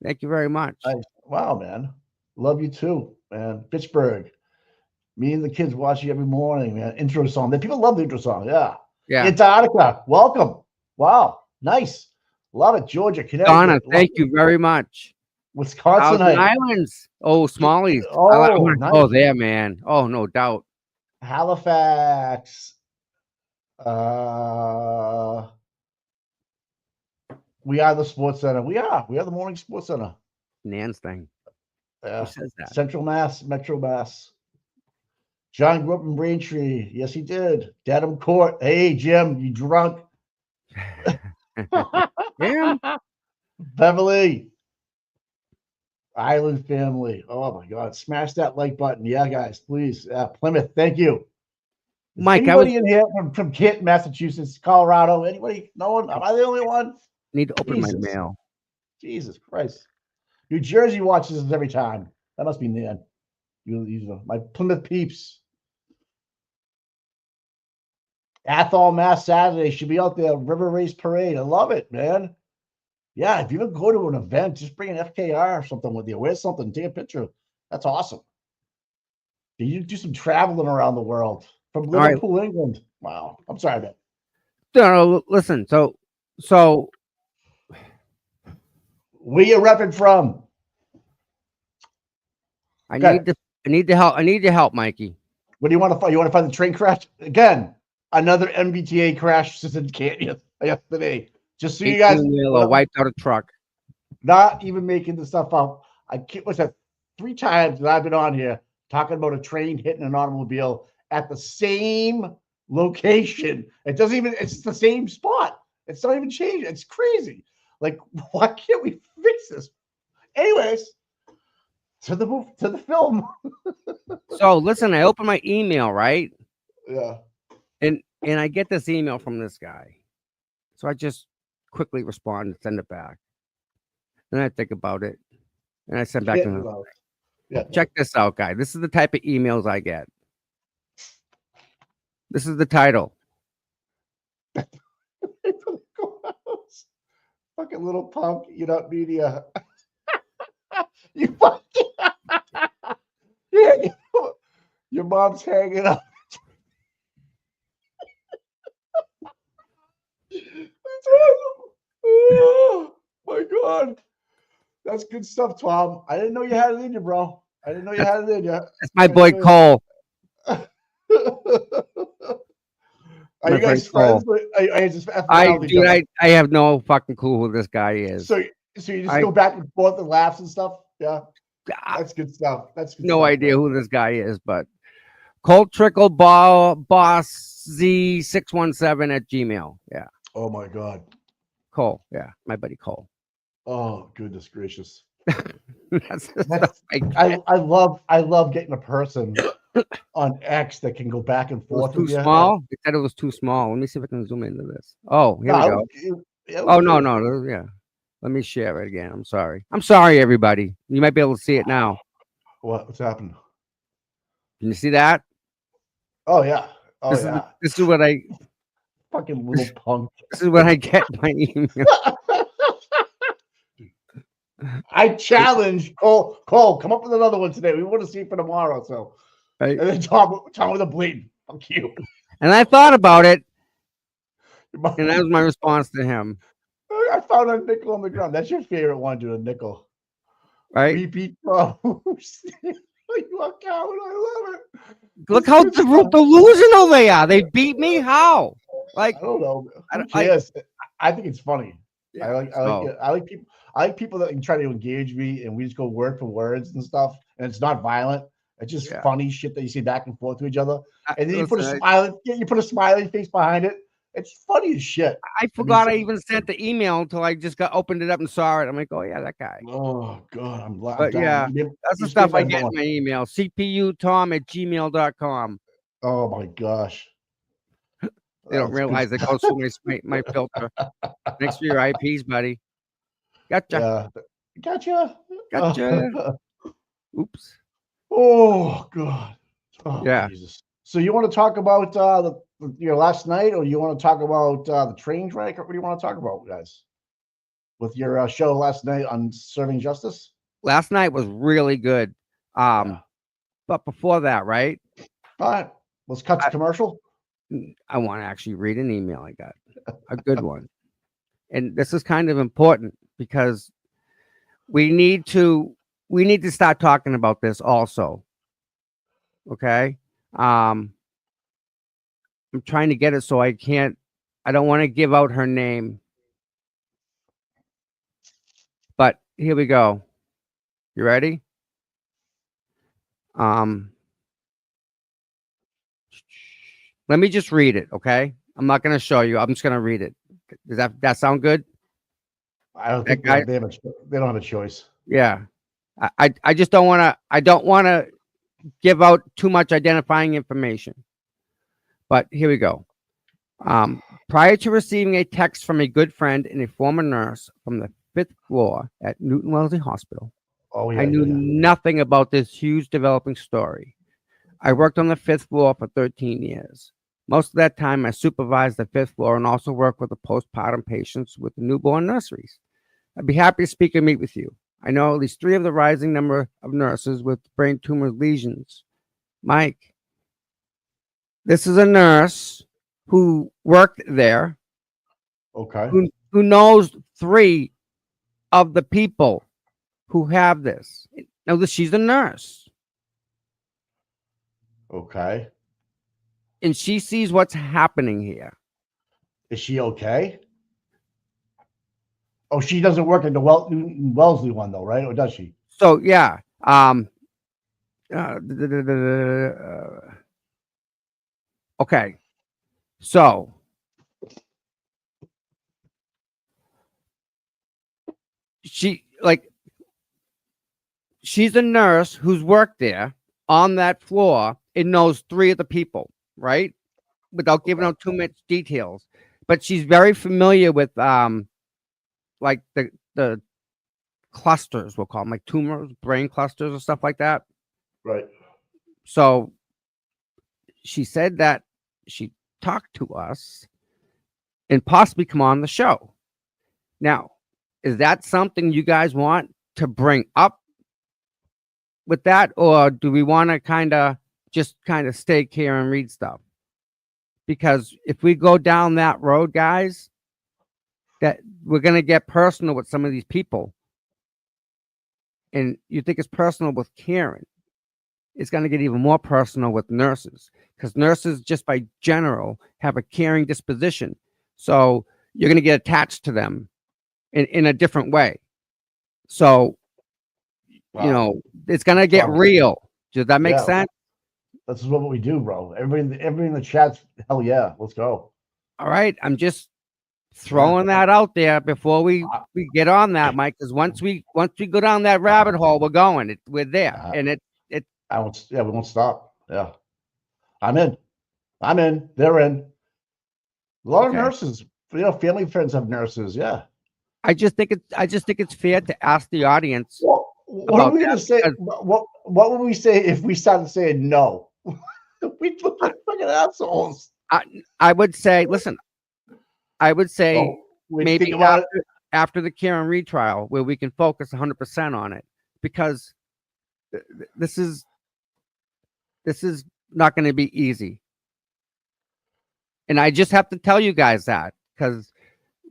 Thank you very much. Wow, man. Love you too, man. Pittsburgh. Me and the kids watch you every morning, man. Intro song. People love the intro song. Yeah. Yeah. Antarctica. Welcome. Wow. Nice. Love it. Georgia, Connecticut. Donna, thank you very much. Wisconsin Islands. Oh, Smallies. Nice. Oh, there, man. Oh, no doubt. Halifax. We are the Sports Center. We are the Morning Sports Center. Nan's thing. Yeah. Who says that? Central Mass, Metro Mass. John grew up in Braintree. Yes, he did. Dedham Court. Hey, Jim, you drunk? Jim. Beverly. Island family. Oh my God. Smash that like button. Yeah, guys, please. Plymouth, thank you. Mike, anybody in here from Canton, Massachusetts, Colorado? Anybody? No one? Am I the only one? Need to open my mail. Jesus Christ. New Jersey watches us every time. That must be Nan. You my Plymouth peeps. Athol, Mass Saturday. Should be out there. River Race Parade. I love it, man. Yeah, if you ever go to an event, just bring an FKR or something with you. Wear something. Take a picture. That's awesome. You do some traveling around the world from Liverpool, England. Wow. I'm sorry, man. No, listen. So where you repping from? I need to help. I need your help, Mikey. What do you want to find? You want to find the train crash again? Another MBTA crash in Canyon yesterday. Just so you guys wiped out a truck. Not even making the stuff up. What's that? 3 times that I've been on here talking about a train hitting an automobile at the same location. It doesn't even. It's the same spot. It's not even changing. It's crazy. Like, why can't we fix this? Anyways, to the film. So listen, I open my email, right? Yeah. And I get this email from this guy. So I just quickly respond and send it back. Then I think about it. And I send back Yeah, to him. no. Yeah. Check this out, guy. This is the type of emails I get. This is the title. Fucking little punk, you don't media. You fucking yeah, your mom's hanging up. Oh my god. That's good stuff, Tom. I didn't know you had it in you, bro. I didn't know you had it in you. That's my boy Cole. Are My you guys friend friends? Are you just effing I around with each dude, other? I have no fucking clue who this guy is. So you just I- go back and forth and laughs and stuff? Yeah. Ah, That's good stuff. That's good no stuff, idea bro. who this guy is, but Colt Trickle Boss Z617 at Gmail. Yeah. Oh my god. Cole. Yeah. My buddy Cole. Oh goodness gracious. That's the That's- stuff I get. I love getting a person on X that can go back and It was forth too with you. small. They said it was too small. Let me see if I can zoom into this. Oh, here we go. Oh no, yeah. Let me share it again. I'm sorry. I'm sorry, everybody. You might be able to see it now. What's happened? Can you see that? Oh yeah. Oh this, yeah. this is what I Fucking little punk. this is what I get my email. I challenge Cole. Cole, come up with another one today. We want to see for tomorrow. So, Right. and then Tom with a bleed. Fuck you. And I thought about it, and that was my response to him. I found a nickel on the ground. That's your favorite one, dude. A nickel. Right? Repeat pros. You are coward. I love it. Look It's how good stuff. delusional they are. They beat me. How? Like, I don't know. I Who don't- I- cares? I think it's funny. Yeah, I like so- it. I like people that can try to engage me and we just go word for words and stuff. And it's not violent. It's just Yeah. funny shit that you see back and forth to each other. I- And then you put a listen, smiley face behind it. It's funny as shit. I forgot I so- even sent the email until I just opened it up and saw it. I'm like, oh yeah, that guy. Oh god, I'm glad. But yeah, That's the stuff I get in my email. CPUTom@gmail.com. Oh my gosh. They don't That's good realize it goes through my filter. Thanks for your IPs, buddy. Gotcha. Yeah. Gotcha. Gotcha. Oops. Oh god. Oh, Yeah. Jesus. So you want to talk about your last night, or you want to talk about the train wreck? Or what do you want to talk about, guys? With your show last night on Serving Justice? Last night was really good. Yeah. But before that, right? All right. Let's cut to commercial. I want to actually read an email I got, a good one. And this is kind of important because we need to start talking about this also. Okay? I'm trying to get it so I don't want to give out her name. But here we go. You ready? Let me just read it, okay? I'm not going to show you. I'm just going to read it. Does that sound good? I don't That think guy- they don't have a choice. Yeah. I just don't want to give out too much identifying information. But here we go. Prior to receiving a text from a good friend and a former nurse from the 5th floor at Newton Wellesley Hospital, Oh yeah. I knew nothing about this huge developing story. I worked on the 5th floor for 13 years. Most of that time, I supervised the 5th floor and also worked with the postpartum patients with the newborn nurseries. I'd be happy to speak and meet with you. I know at least 3 of the rising number of nurses with brain tumor lesions. Mike, this is a nurse who worked there, Okay. who knows 3 of the people who have this. Now, she's a nurse, Okay. and she sees what's happening here. Is she okay? Oh, she doesn't work in the Wellesley one though, right? Or does she? So, yeah. Okay. So, she, like, she's a nurse who's worked there on that floor and knows 3 of the people, right? Without giving out too much details. But she's very familiar with like the clusters, we'll call them, like tumors, brain clusters or stuff like that. Right. So she said that she talked to us and possibly come on the show. Now, is that something you guys want to bring up with that, or do we want to just stay here and read stuff? Because if we go down that road, guys, that we're going to get personal with some of these people. And you think it's personal with Karen, it's going to get even more personal with nurses, because nurses, just by general, have a caring disposition. So you're going to get attached to them in a different way. So, you know, it's going to get real. Does that make sense? This is what we do, bro. Everybody in the chat's, hell yeah, let's go. All right. I'm just throwing that out there before we get on that, Mike, because once we go down that rabbit hole, we're going. We're there. And we won't stop. Yeah. I'm in. They're in. A lot of nurses, family friends have nurses. Yeah. I just think it's fair to ask the audience. Well, what are we gonna say? What would we say if we started saying no? We look like fucking assholes. I would say, listen. I would say maybe after the Karen retrial, where we can focus 100% on it, because this is not going to be easy. And I just have to tell you guys that, because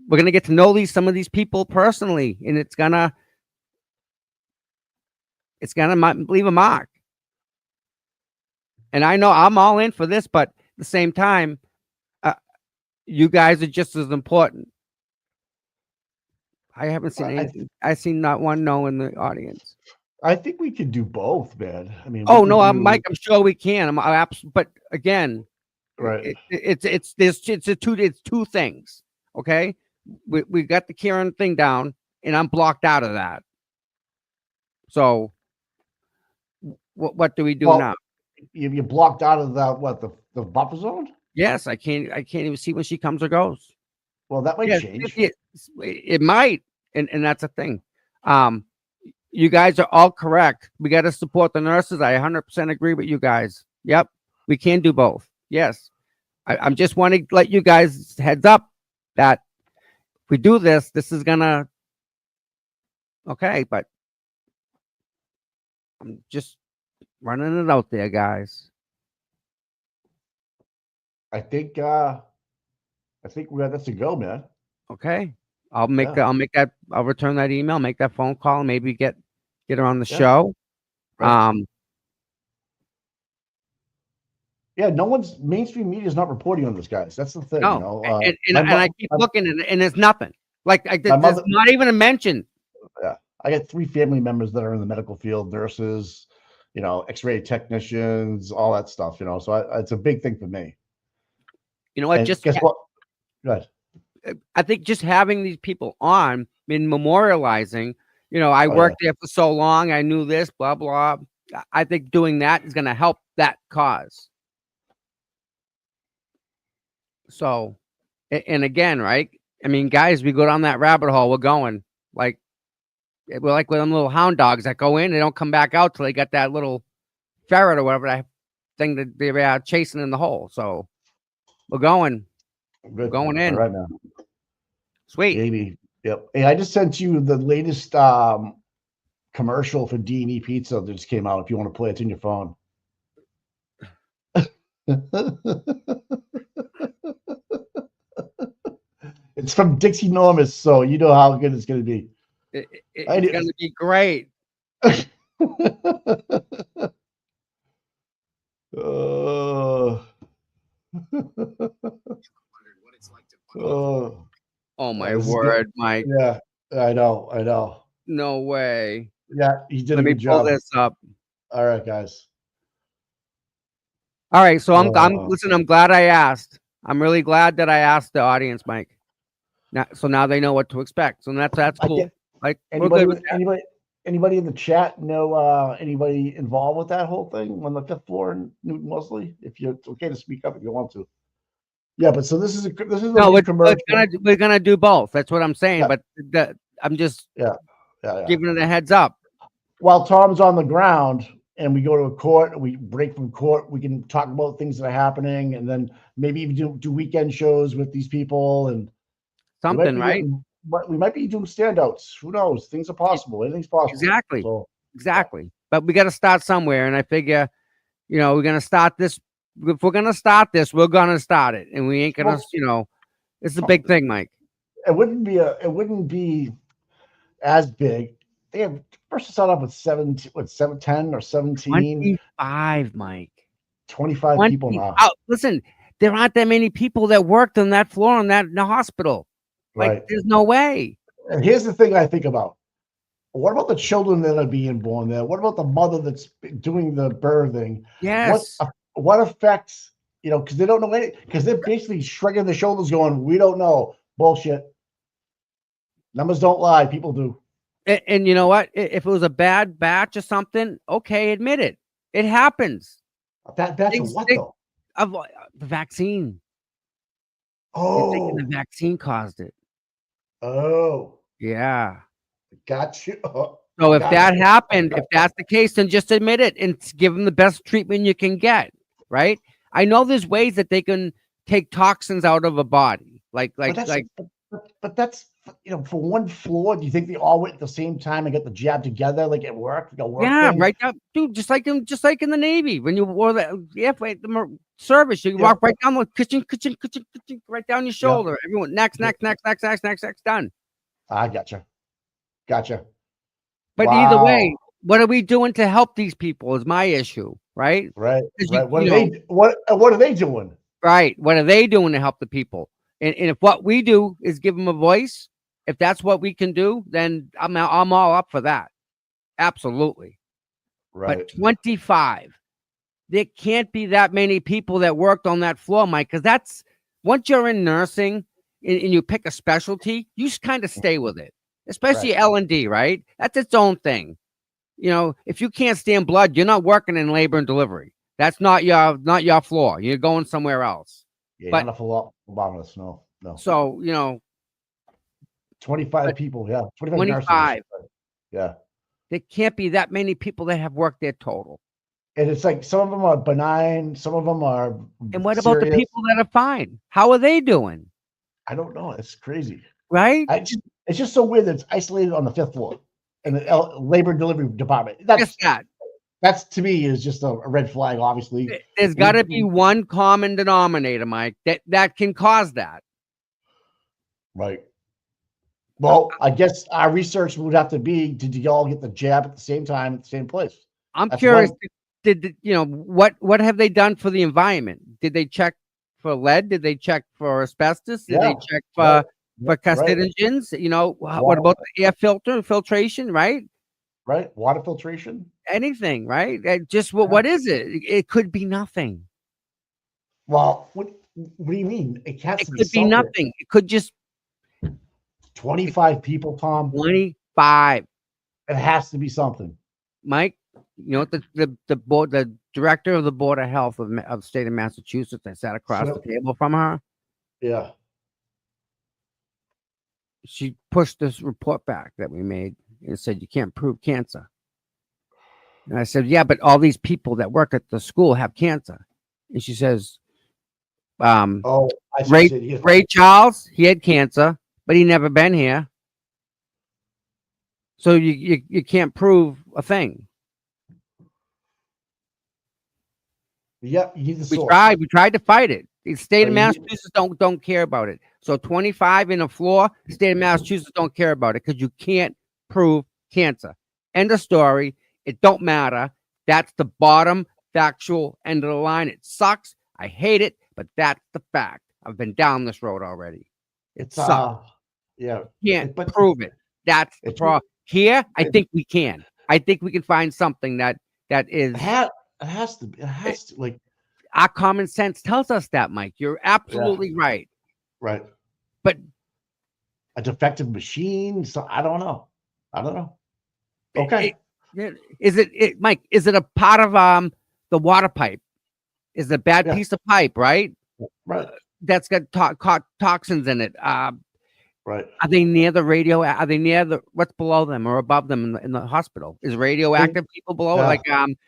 we're going to get to know some of these people personally, and it's gonna leave a mark. And I know I'm all in for this, but at the same time, you guys are just as important. I haven't seen anything. I've seen not one no in the audience. I think we could do both, man. I mean, Mike, I'm sure we can. But again, right? It's two things. Okay, we got the Karen thing down, and I'm blocked out of that. So, what do we do now? You blocked out of the buffer zone? Yes, I can't even see when she comes or goes. Well, that might change. It might, and that's a thing. You guys are all correct. We got to support the nurses. I 100% agree with you guys. Yep, we can do both. Yes, I'm just want to let you guys heads up that if we do this, this is gonna okay. But I'm just running it out there, guys. I think we're that's a go, man. Okay. I'll return that email, make that phone call, and maybe get her on the show. Right. Mainstream media is not reporting on this, guys. That's the thing. No. And I keep looking and there's nothing. Like there's not even a mention. Yeah. I got 3 family members that are in the medical field, nurses, X-ray technicians, all that stuff, so it's a big thing for me. You know what? Guess what? Go ahead. I think just having these people on and memorializing, I worked there for so long. I knew this, blah, blah. I think doing that is going to help that cause. So, and again, right? I mean, guys, we go down that rabbit hole. We're going we're like with them little hound dogs that go in. They don't come back out till they got that little ferret or whatever that thing that they're chasing in the hole. So we're going. We're going in right now. Sweet. Baby. Yep. Hey, I just sent you the latest commercial for D&E Pizza that just came out. If you want to play it, it's in your phone. It's from Dixie Normus, so you know how good it's going to be. It's going to be great. Oh my word, Mike. Yeah, I know. No way. Yeah, he did Let me pull this up. All right, guys. All right, so I'm glad I asked. I'm really glad that I asked the audience, Mike. Now they know what to expect. So that's cool. Like, anybody Anybody in the chat know anybody involved with that whole thing on the 5th floor in Newton Wesley? If you're it's okay to speak up if you want to. Yeah, but so this is a No, new we're commercial. we're gonna do both. That's what I'm saying. Yeah. But I'm just Yeah. giving it a heads up. While Tom's on the ground and we go to a court, we break from court, we can talk about things that are happening, and then maybe even do weekend shows with these people, and Something, right? We might be doing standouts. Who knows? Things are possible. Anything's possible. Exactly. So, Exactly. But we got to start somewhere, and I figure, we're gonna start this. If we're gonna start this, we're gonna start it, and we ain't gonna, it's a big thing, Mike. it wouldn't be as big. They have first start off with 10 or 17, 25, Mike. 25 people now. Oh, listen, there aren't that many people that worked on that floor in the hospital. Like, Right. there's no way. And here's the thing I think about. What about the children that are being born there? What about the mother that's doing the birthing? Yes. What affects, because they don't know because they're basically shrugging their shoulders going, we don't know. Bullshit. Numbers don't lie. People do. And you know what? If it was a bad batch or something, okay, admit it. It happens. That's what though? Of the vaccine. You're Oh, thinking the vaccine caused it. oh, Yeah. got you. So if Gotcha. that happened, if that's the case, then just admit it and give them the best treatment you can get. Right? I know there's ways that they can take toxins out of a body, But that's for one floor. Do you think they all went at the same time and get the jab together, like at work? Like a work yeah, thing? right now, dude. Just like in the Navy, when you wore the service, you walk right down the kitchen, right down your shoulder. Everyone, next, done. I gotcha. But either way, what are we doing to help these people? Is my issue, right? Right. 'Cause Right. What are they doing? Right. What are they doing to help the people? And if what we do is give them a voice, if that's what we can do, then I'm all up for that. Absolutely. Right. But 25, there can't be that many people that worked on that floor, Mike, because that's once you're in nursing and you pick a specialty, you just kind of stay with it, especially Right. L&D, right? That's its own thing. If you can't stand blood, you're not working in labor and delivery. That's not your floor. You're going somewhere else. Yeah, But- not a phlebotomist. No. So, 25 people. Yeah. 25. nurses. Yeah. there can't be that many people that have worked there total. And it's like some of them are benign, some of them are. And what about the serious. people that are fine? How are they doing? I don't know. It's crazy. Right? It's just so weird that it's isolated on the 5th floor in the labor and delivery department. Just that. That's to me is just a red flag, obviously. There's got to be one common denominator, Mike, that can cause that. Right. Well, I guess our research would have to be: did you all get the jab at the same time at the same place? I'm That's curious. one- What have they done for the environment? Did they check for lead? Did they check for asbestos? Did they Yeah, check right, for carcinogens? What about the air filtration? Right? Right. Water filtration. Anything? Right? Just what is it? It could be nothing. Well, what do you mean? It has It to could be something. nothing. It could just 25 people, Tom. 25. It has to be something. Mike, what the director of the Board of Health of the state of Massachusetts, I sat across So- the table from her. Yeah. She pushed this report back that we made and said, you can't prove cancer. And I said, yeah, but all these people that work at the school have cancer. And she says, Oh, I see. Ray, Ray Charles, he had cancer, but he never been here. So you can't prove a thing. Yeah, you need the We source. tried to fight it. The state of you- Massachusetts don't care about it. So 25 in the floor, the state of Massachusetts don't care about it because you can't prove cancer. End of story. It don't matter. That's the bottom factual end of the line. It sucks. I hate it, but that's the fact. I've been down this road already. It It's sucks. yeah. Can't but- prove it. That's the It's- problem. Here, I think we can. I think we can find something that is It has to be. It has to like our common sense tells us that, Mike. You're absolutely right. right. But A defective machine. So I don't know. Okay. Is it Mike? Is it a part of the water pipe? Is it a bad Yeah. piece of pipe, right? Right. That's got toxins in it. Right. Are they near the radio? Are they near the what's below them or above them in the hospital? Is radioactive people below? Yeah. Like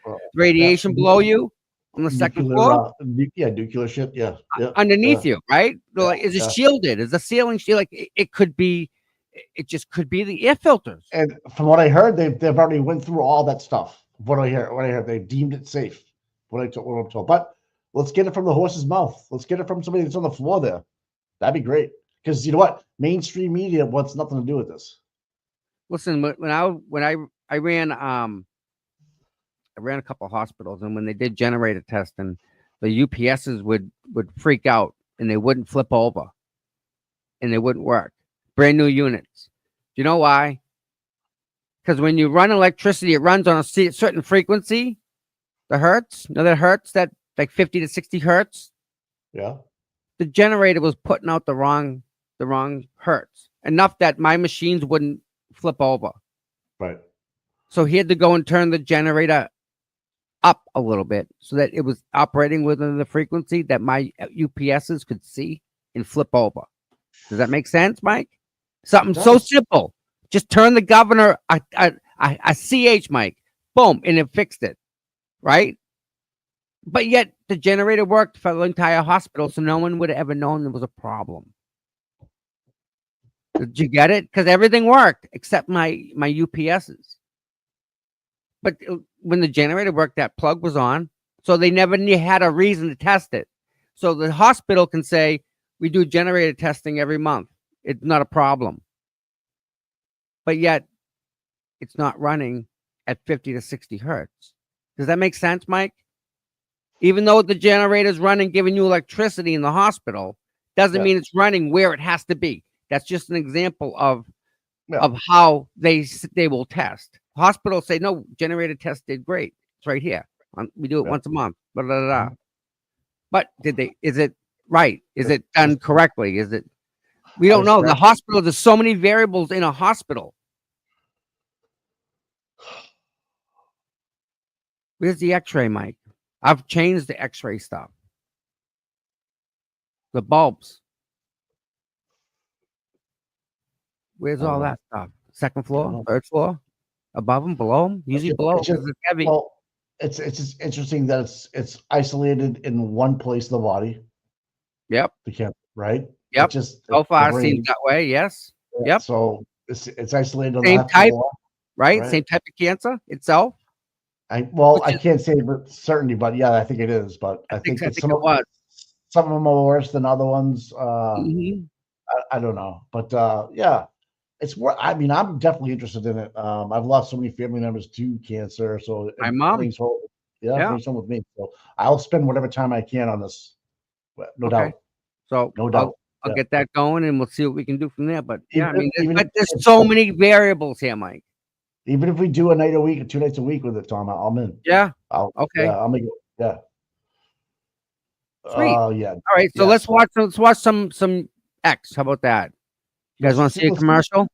Well, radiation yeah. below you on the second Nuclear, floor? nuclear shit. Yeah. Yeah. Underneath yeah. you, right? They're like, is it yeah. shielded? Is the ceiling shielded? Like it could be. It just could be the air filters. And from what I heard, they've already went through all that stuff. What I heard, they deemed it safe. What I'm told. But let's get it from the horse's mouth. Let's get it from somebody that's on the floor there. That'd be great. Because you know what? Mainstream media wants nothing to do with this. Listen, when I ran a couple of hospitals, and when they did generator testing, the UPSs would freak out and they wouldn't flip over, and they wouldn't work. Brand new units. Do you know why? Because when you run electricity, it runs on a certain frequency, the hertz. You know that hertz, that like 50 to 60 hertz. Yeah. The generator was putting out the wrong hertz, enough that my machines wouldn't flip over. Right. So he had to go and turn the generator up a little bit so that it was operating within the frequency that my UPSs could see and flip over. Does that make sense, Mike? Something so simple. Just turn the governor a CH, Mike. Boom, and it fixed it. Right? But yet the generator worked for the entire hospital, so no one would have ever known there was a problem. Did you get it? Because everything worked except my UPSs. But when the generator worked, that plug was on, so they never had a reason to test it. So the hospital can say, we do generator testing every month. It's not a problem. But yet, it's not running at 50 to 60 hertz. Does that make sense, Mike? Even though the generator's running, giving you electricity in the hospital, doesn't mean it's running where it has to be. That's just an example of how they will test. Hospitals say, no, generator test did great. It's right here. We do it once a month. Blah, blah, blah. But is it right? Is it done correctly? Is it? We don't know. The hospital, there's so many variables in a hospital. Where's the x-ray, Mike? I've changed the x-ray stuff. The bulbs. Where's all that stuff? Second floor, third floor, above them, below them? Usually below because it's heavy. Well, it's just interesting that it's isolated in one place of the body. Yep. The camp, right? Yep. Just So far it seems that way. Yes. Yep. So it's isolated on same the left type, floor, right? Same type of cancer itself. I can't say for certainty, but yeah, I think it is. But I think it some was. Some of them are worse than other ones. Mhm. I don't know, but yeah, it's what I mean. I'm definitely interested in it. I've lost so many family members to cancer, so My mom. brings home with me. So I'll spend whatever time I can on this, no doubt. So No doubt. I'll get that going, and we'll see what we can do from there. But yeah, I mean, even if there's it's- so many variables here, Mike. Even if we do a night a week or 2 nights a week with it, Tom, I'm in. Yeah. Okay. Yeah, I'll make it. Yeah. Sweet. Yeah. All right. So let's watch some X. How about that? You guys want to see a commercial?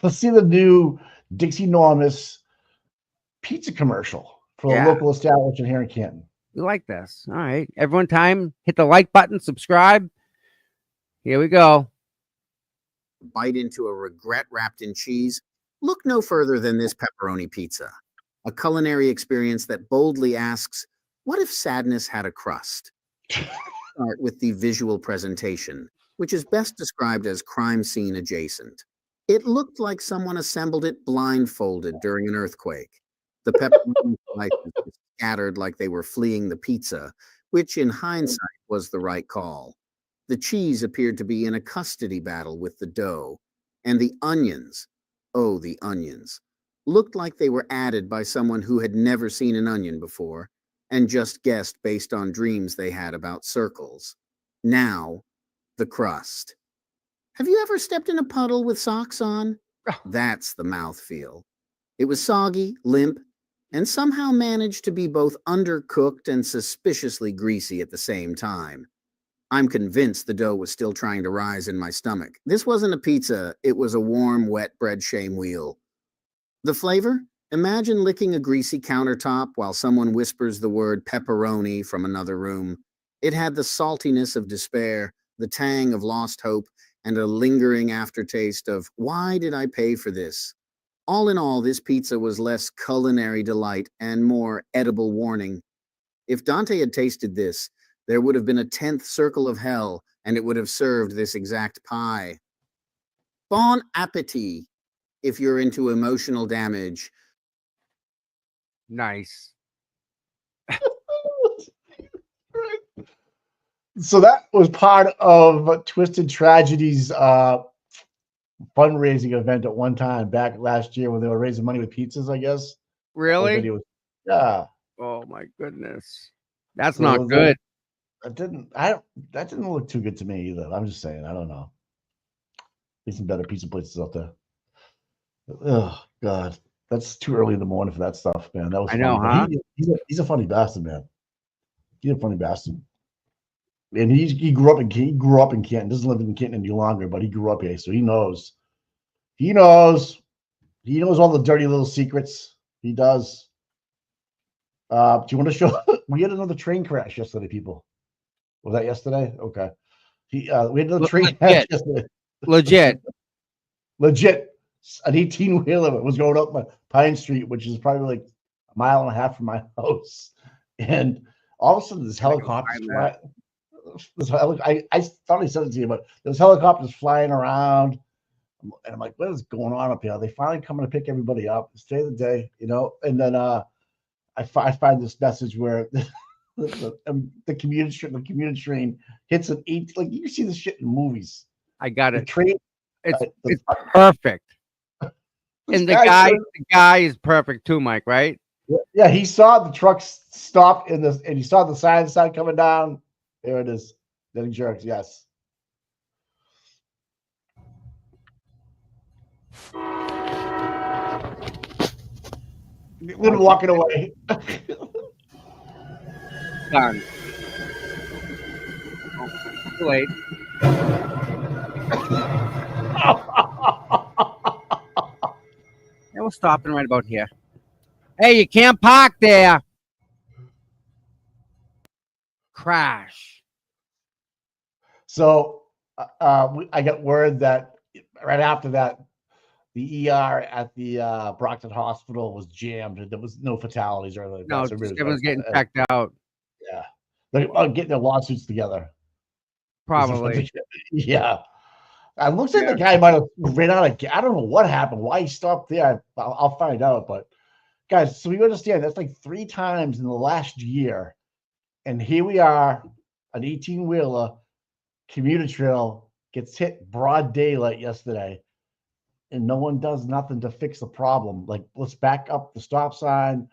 Let's see the new Dixie Normus pizza commercial for a local establishment here in Canton. We like this. All right. Everyone, hit the like button, subscribe. Here we go. Bite into a regret wrapped in cheese. Look no further than this pepperoni pizza, a culinary experience that boldly asks, what if sadness had a crust? Start with the visual presentation, which is best described as crime scene adjacent. It looked like someone assembled it blindfolded during an earthquake. The pepperoni slices were scattered like they were fleeing the pizza, which in hindsight was the right call. The cheese appeared to be in a custody battle with the dough, and the onions, oh, the onions, looked like they were added by someone who had never seen an onion before and just guessed based on dreams they had about circles. Now, the crust. Have you ever stepped in a puddle with socks on? That's the mouthfeel. It was soggy, limp, and somehow managed to be both undercooked and suspiciously greasy at the same time. I'm convinced the dough was still trying to rise in my stomach. This wasn't a pizza, it was a warm, wet bread shame wheel. The flavor? Imagine licking a greasy countertop while someone whispers the word pepperoni from another room. It had the saltiness of despair, the tang of lost hope, and a lingering aftertaste of, why did I pay for this? All in all, this pizza was less culinary delight and more edible warning. If Dante had tasted this, there would have been a 10th circle of hell, and it would have served this exact pie. Bon appetit, if you're into emotional damage. Nice. So that was part of Twisted Tragedy's fundraising event at one time back last year when they were raising money with pizzas, I guess. Really? Yeah. Oh my goodness. That's So not good. That didn't look too good to me either. I'm just saying, I don't know. There's some better pizza places out there. Oh God. That's too early in the morning for that stuff, man. That was I know, funny. huh? He's a funny bastard, man. He's a funny bastard. And he grew up in Canton. Doesn't live in Canton any longer, but he grew up here, so he knows. He knows all the dirty little secrets. He does. Do you want to show? We had another train crash yesterday, people. Was that yesterday? Okay. We had another train crash yesterday. Legit. An 18-wheeler was going up Pine Street, which is probably like a mile and a half from my house. And all of a sudden, this helicopter flying. I thought I said it to you, but there's helicopters flying around. And I'm like, what is going on up here? Are they finally coming to pick everybody up? It's day of the day, you know? And then I find this message where the commuter train hits an 8. Like, you can see this shit in movies. I got The it. train. It's perfect. And the guy guy is perfect too, Mike, right? Yeah, he saw the truck stop and he saw the sign coming down. There it is. Then he jerks, yes. Little walking away. Done. Too late. Yeah, we're stopping right about here. Hey, you can't park there. Crash. So I got word that right after that, the ER at the Brockton Hospital was jammed. There was no fatalities or anything. No, So everyone's getting checked out. Yeah, they're getting their lawsuits together. Probably. Yeah. It looks like the guy might have ran out of gas. I don't know what happened. Why he stopped there. I'll find out. But guys, so we understand that's like 3 times in the last year. And here we are, an 18-wheeler commuter trail gets hit broad daylight yesterday. And no one does nothing to fix the problem. Like, let's back up the stop sign.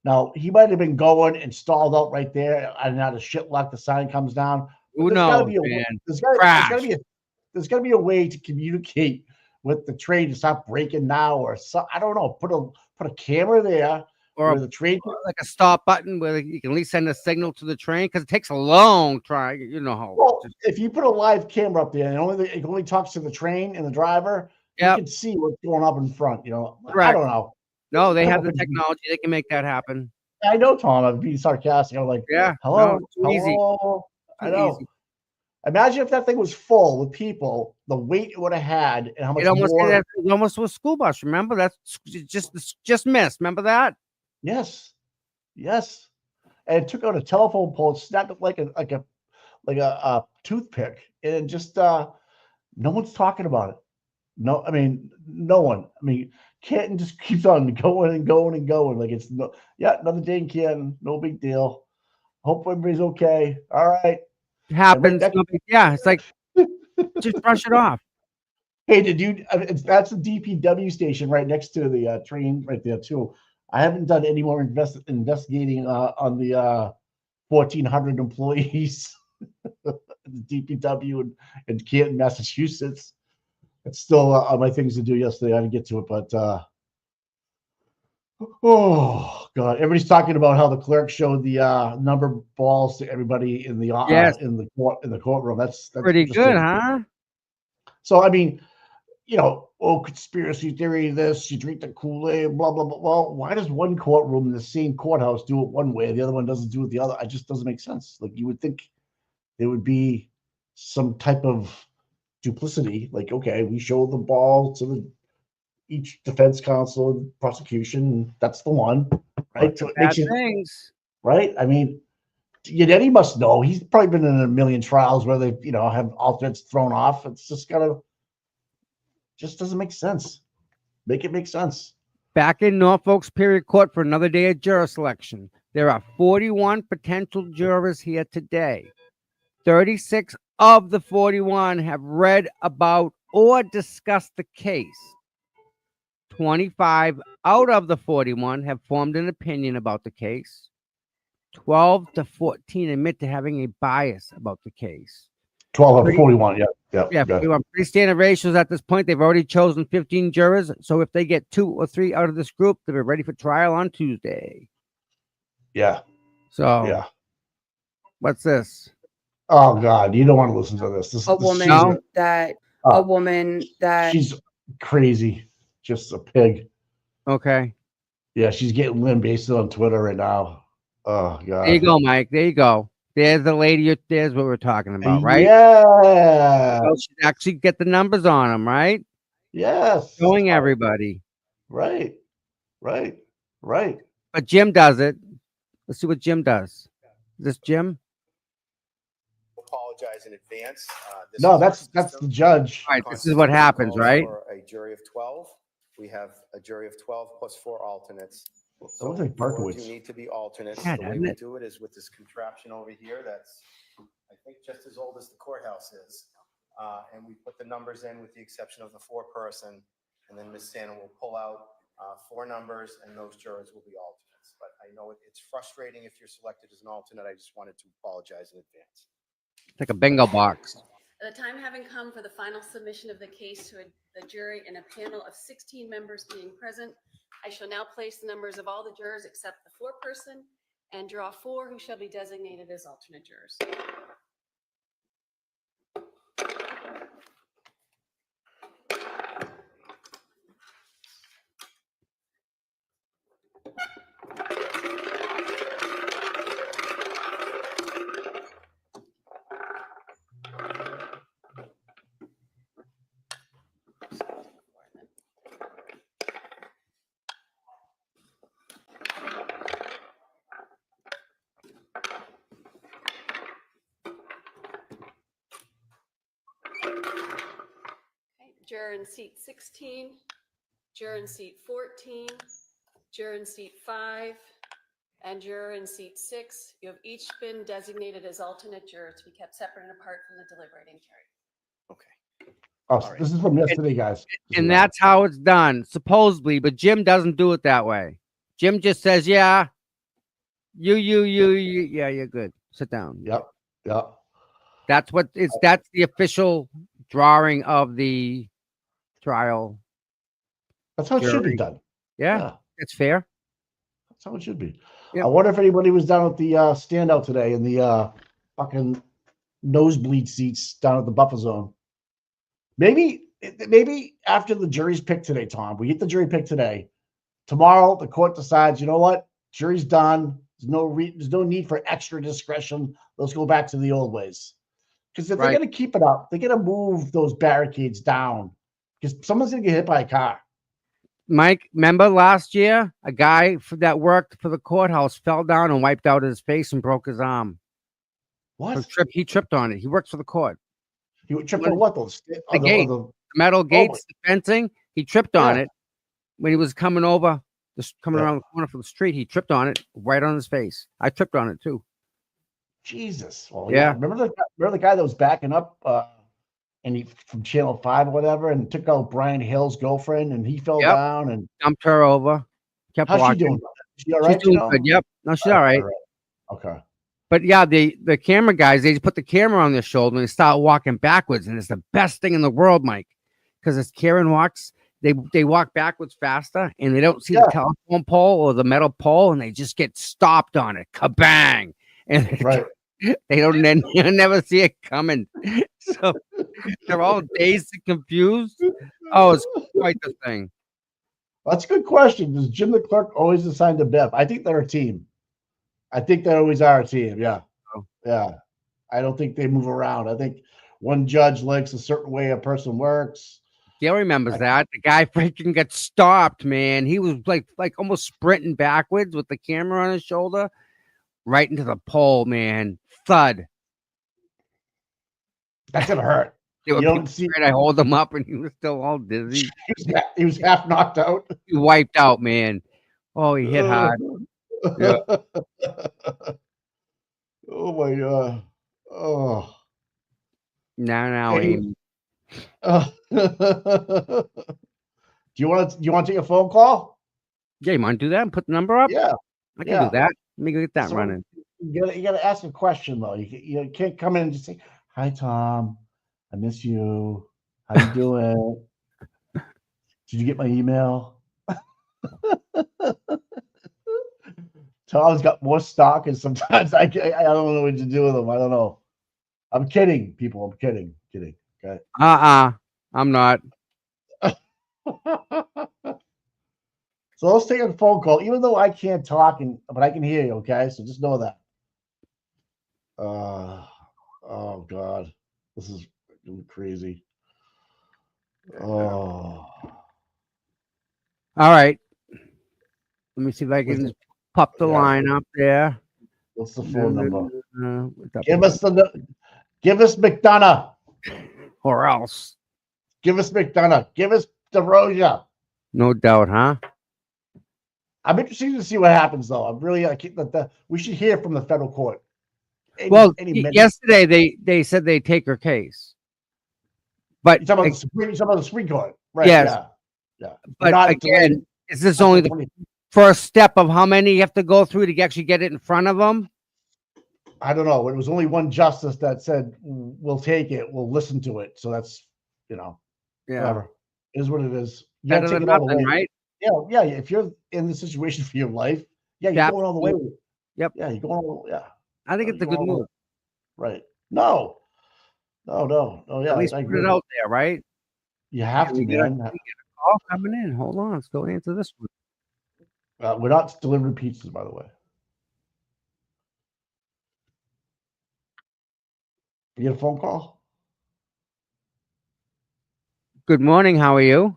Now, he might have been going and stalled out right there. And out of shit luck, the sign comes down. Who knows, man? There's got to be a way to communicate with the train to stop braking now, or so, I don't know. Put a camera there, or the train, like a stop button where you can at least send a signal to the train, because it takes a long time. You know how. Well, if you put a live camera up there and it only talks to the train and the driver, you can see what's going up in front. You know, right. I don't know. No, they have the technology. They can make that happen. I know, Tom. I'm being sarcastic. I'm like, yeah, hello, no, easy. I know. Easy. Imagine if that thing was full with people, the weight it would have had, and how much it almost was a school bus. Remember, that's just missed. Remember that? Yes. And it took out a telephone pole, snapped it like a toothpick, and just no one's talking about it. No, I mean, no one. I mean, Canton just keeps on going and going and going. Like, it's another day in Canton, no big deal. Hope everybody's okay. All right. It happens. Yeah, it's like just brush it off. Hey, that's the DPW station right next to the train right there too. I haven't done any more investigating on the 1,400 employees at the DPW in Canton, Massachusetts. It's still on my things to do yesterday. I didn't get to it, but oh God! Everybody's talking about how the clerk showed the number balls to everybody in the in the courtroom. That's pretty good, huh? So I mean, oh, conspiracy theory, this, you drink the Kool-Aid, blah, blah, blah. Well, why does one courtroom in the same courthouse do it one way, the other one doesn't do it the other? It just doesn't make sense. Like, you would think there would be some type of duplicity. Like, okay, we show the ball to each defense counsel and prosecution, and that's the one, right? So it Bad makes you, things. right? I mean, Yannetti must know. He's probably been in a million trials where they, have alternates thrown off. It's just doesn't make sense. Make it make sense. Back in Norfolk Superior Court for another day of juror selection. There are 41 potential jurors here today. 36 of the 41 have read about or discussed the case. 25 out of the 41 have formed an opinion about the case. 12 to 14 admit to having a bias about the case. 12 of 41, yeah. Yeah, pretty standard ratios at this point. They've already chosen 15 jurors. So if they get 2 or 3 out of this group, they'll be ready for trial on Tuesday. Yeah. So, Yeah. What's this? Oh God, you don't want to listen to this. A woman that she's crazy, just a pig. Okay. Yeah, she's getting lambasted on Twitter right now. Oh God. There you go, Mike. There you go. There's the lady. There's what we're talking about, right? Yeah. So she actually get the numbers on them, right? Yes. Showing everybody. Right. But Jim does it. Let's see what Jim does. Is this Jim? Apologize in advance. No, that's the judge. All right, this is what happens, right? For a jury of 12. We have a jury of 12 plus 4 alternates. That looks like Berkowitz. Do need to be alternates. Yeah, the way doesn't we it? do it is with this contraption over here that's, I think, just as old as the courthouse is. And we put the numbers in with the exception of the 4-person. And then Ms. Santa will pull out 4 numbers, and those jurors will be alternates. But I know it's frustrating if you're selected as an alternate. I just wanted to apologize in advance. It's like a bingo box. The time having come for the final submission of the case to the jury and a panel of 16 members being present, I shall now place the numbers of all the jurors except the 4-person and draw 4 who shall be designated as alternate jurors. Juror in seat 16, juror in seat 14, juror in seat 5, and juror in seat 6. You have each been designated as alternate jurors to be kept separate and apart from the deliberating jury. Okay. Oh, so this is from yesterday, guys. And that's how it's done, supposedly. But Jim doesn't do it that way. Jim just says, yeah, you, yeah, you're good. Sit down. Yep. That's what it's. That's the official drawing of the trial. That's how it should be Jury. done. Yeah, it's fair. That's how it should be. Yep. I wonder if anybody was down at the standout today in the fucking nosebleed seats down at the buffer zone. Maybe after the jury's picked today, Tom, we get the jury picked today. Tomorrow, the court decides, you know what? Jury's done. There's no need for extra discretion. Let's go back to the old ways. Because if they're going to keep it up, they're going to move those barricades down. Because someone's going to get hit by a car. Mike, remember last year, a guy that worked for the courthouse fell down and wiped out his face and broke his arm. What? He tripped on it. He works for the court. He tripped on what? The gate. The metal gates, the fencing. He tripped on it when he was coming over, coming around the corner from the street. He tripped on it right on his face. I tripped on it too. Jesus. Well, yeah. Remember the guy that was backing up and he from Channel 5 or whatever and took out Brian Hill's girlfriend and he fell down and dumped her over. Kept How's walking. she doing? She all right? She's doing good. Yep. No, she's all right. Okay. But yeah, the camera guys, they just put the camera on their shoulder and they start walking backwards. And it's the best thing in the world, Mike. Because as Karen walks, they walk backwards faster and they don't see the telephone pole or the metal pole and they just get stopped on it. Kabang. And they never see it coming. So they're all dazed and confused. Oh, it's quite the thing. That's a good question. Does Jim the clerk always assign to Bev? I think they're a team. I think they always are a team. Yeah. Oh. Yeah. I don't think they move around. I think one judge likes a certain way a person works. Gail remembers that. The guy freaking got stopped, man. He was like almost sprinting backwards with the camera on his shoulder, right into the pole, man. Thud. That's gonna hurt. They were You don't people see- scared I hold him up and he was still all dizzy. He was half knocked out. He wiped out, man. Oh, he hit hard. Yeah. Oh my god. Oh. Now, Hey, Amy. Do you want to take a phone call? Yeah, you want to do that and put the number up? Yeah. I can yeah. do that. Let me get that So, running. You gotta ask a question though. You can't come in and just say, "Hi Tom, I miss you. How you doing? Did you get my email?" Tom's got more stock, and sometimes I don't know what to do with him. I don't know. I'm kidding, people. I'm kidding. Okay. I'm not. So let's take a phone call, even though I can't talk, but I can hear you. Okay, so just know that. Oh God, this is crazy. Oh. All right. Let me see if I can just pop the line up there. What's the phone number? What's up? Give us McDonough. Or else. Give us McDonough. Give us DeRosa. No doubt, huh? I'm interested to see what happens, though. I'm really we should hear from the federal court. Any minute. Yesterday they said they'd take her case, but You're talking about the Supreme Court, right? Yes. Yeah. But Not again, delayed. is this only the first step of how many you have to go through to actually get it in front of them? I don't know. It was only one justice that said, "We'll take it. We'll listen to it." So that's, whatever. It is what it is. You gotta Better take than it all the nothing, way. right? Yeah. If you're in the situation for your life, you're going all the way. Yep. Yeah, you're going. Yeah. I think it's a good move. Right. No. Yeah. At least I put agree. it out there, right? You have to, We get a man. call coming in. Hold on, let's go answer this one. We're not delivering pizzas, by the way. You get a phone call? Good morning. How are you?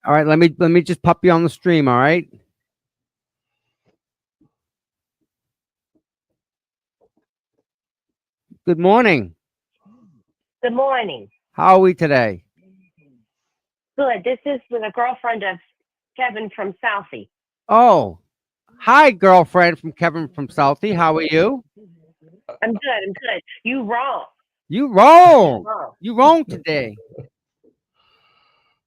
All right, let me just pop you on the stream. All right. Good morning. Good morning. How are we today? Good. This is the girlfriend of Kevin from Southie. Oh, hi, girlfriend from Kevin from Southie. How are you? I'm good. You wrong. You wrong. You wrong today.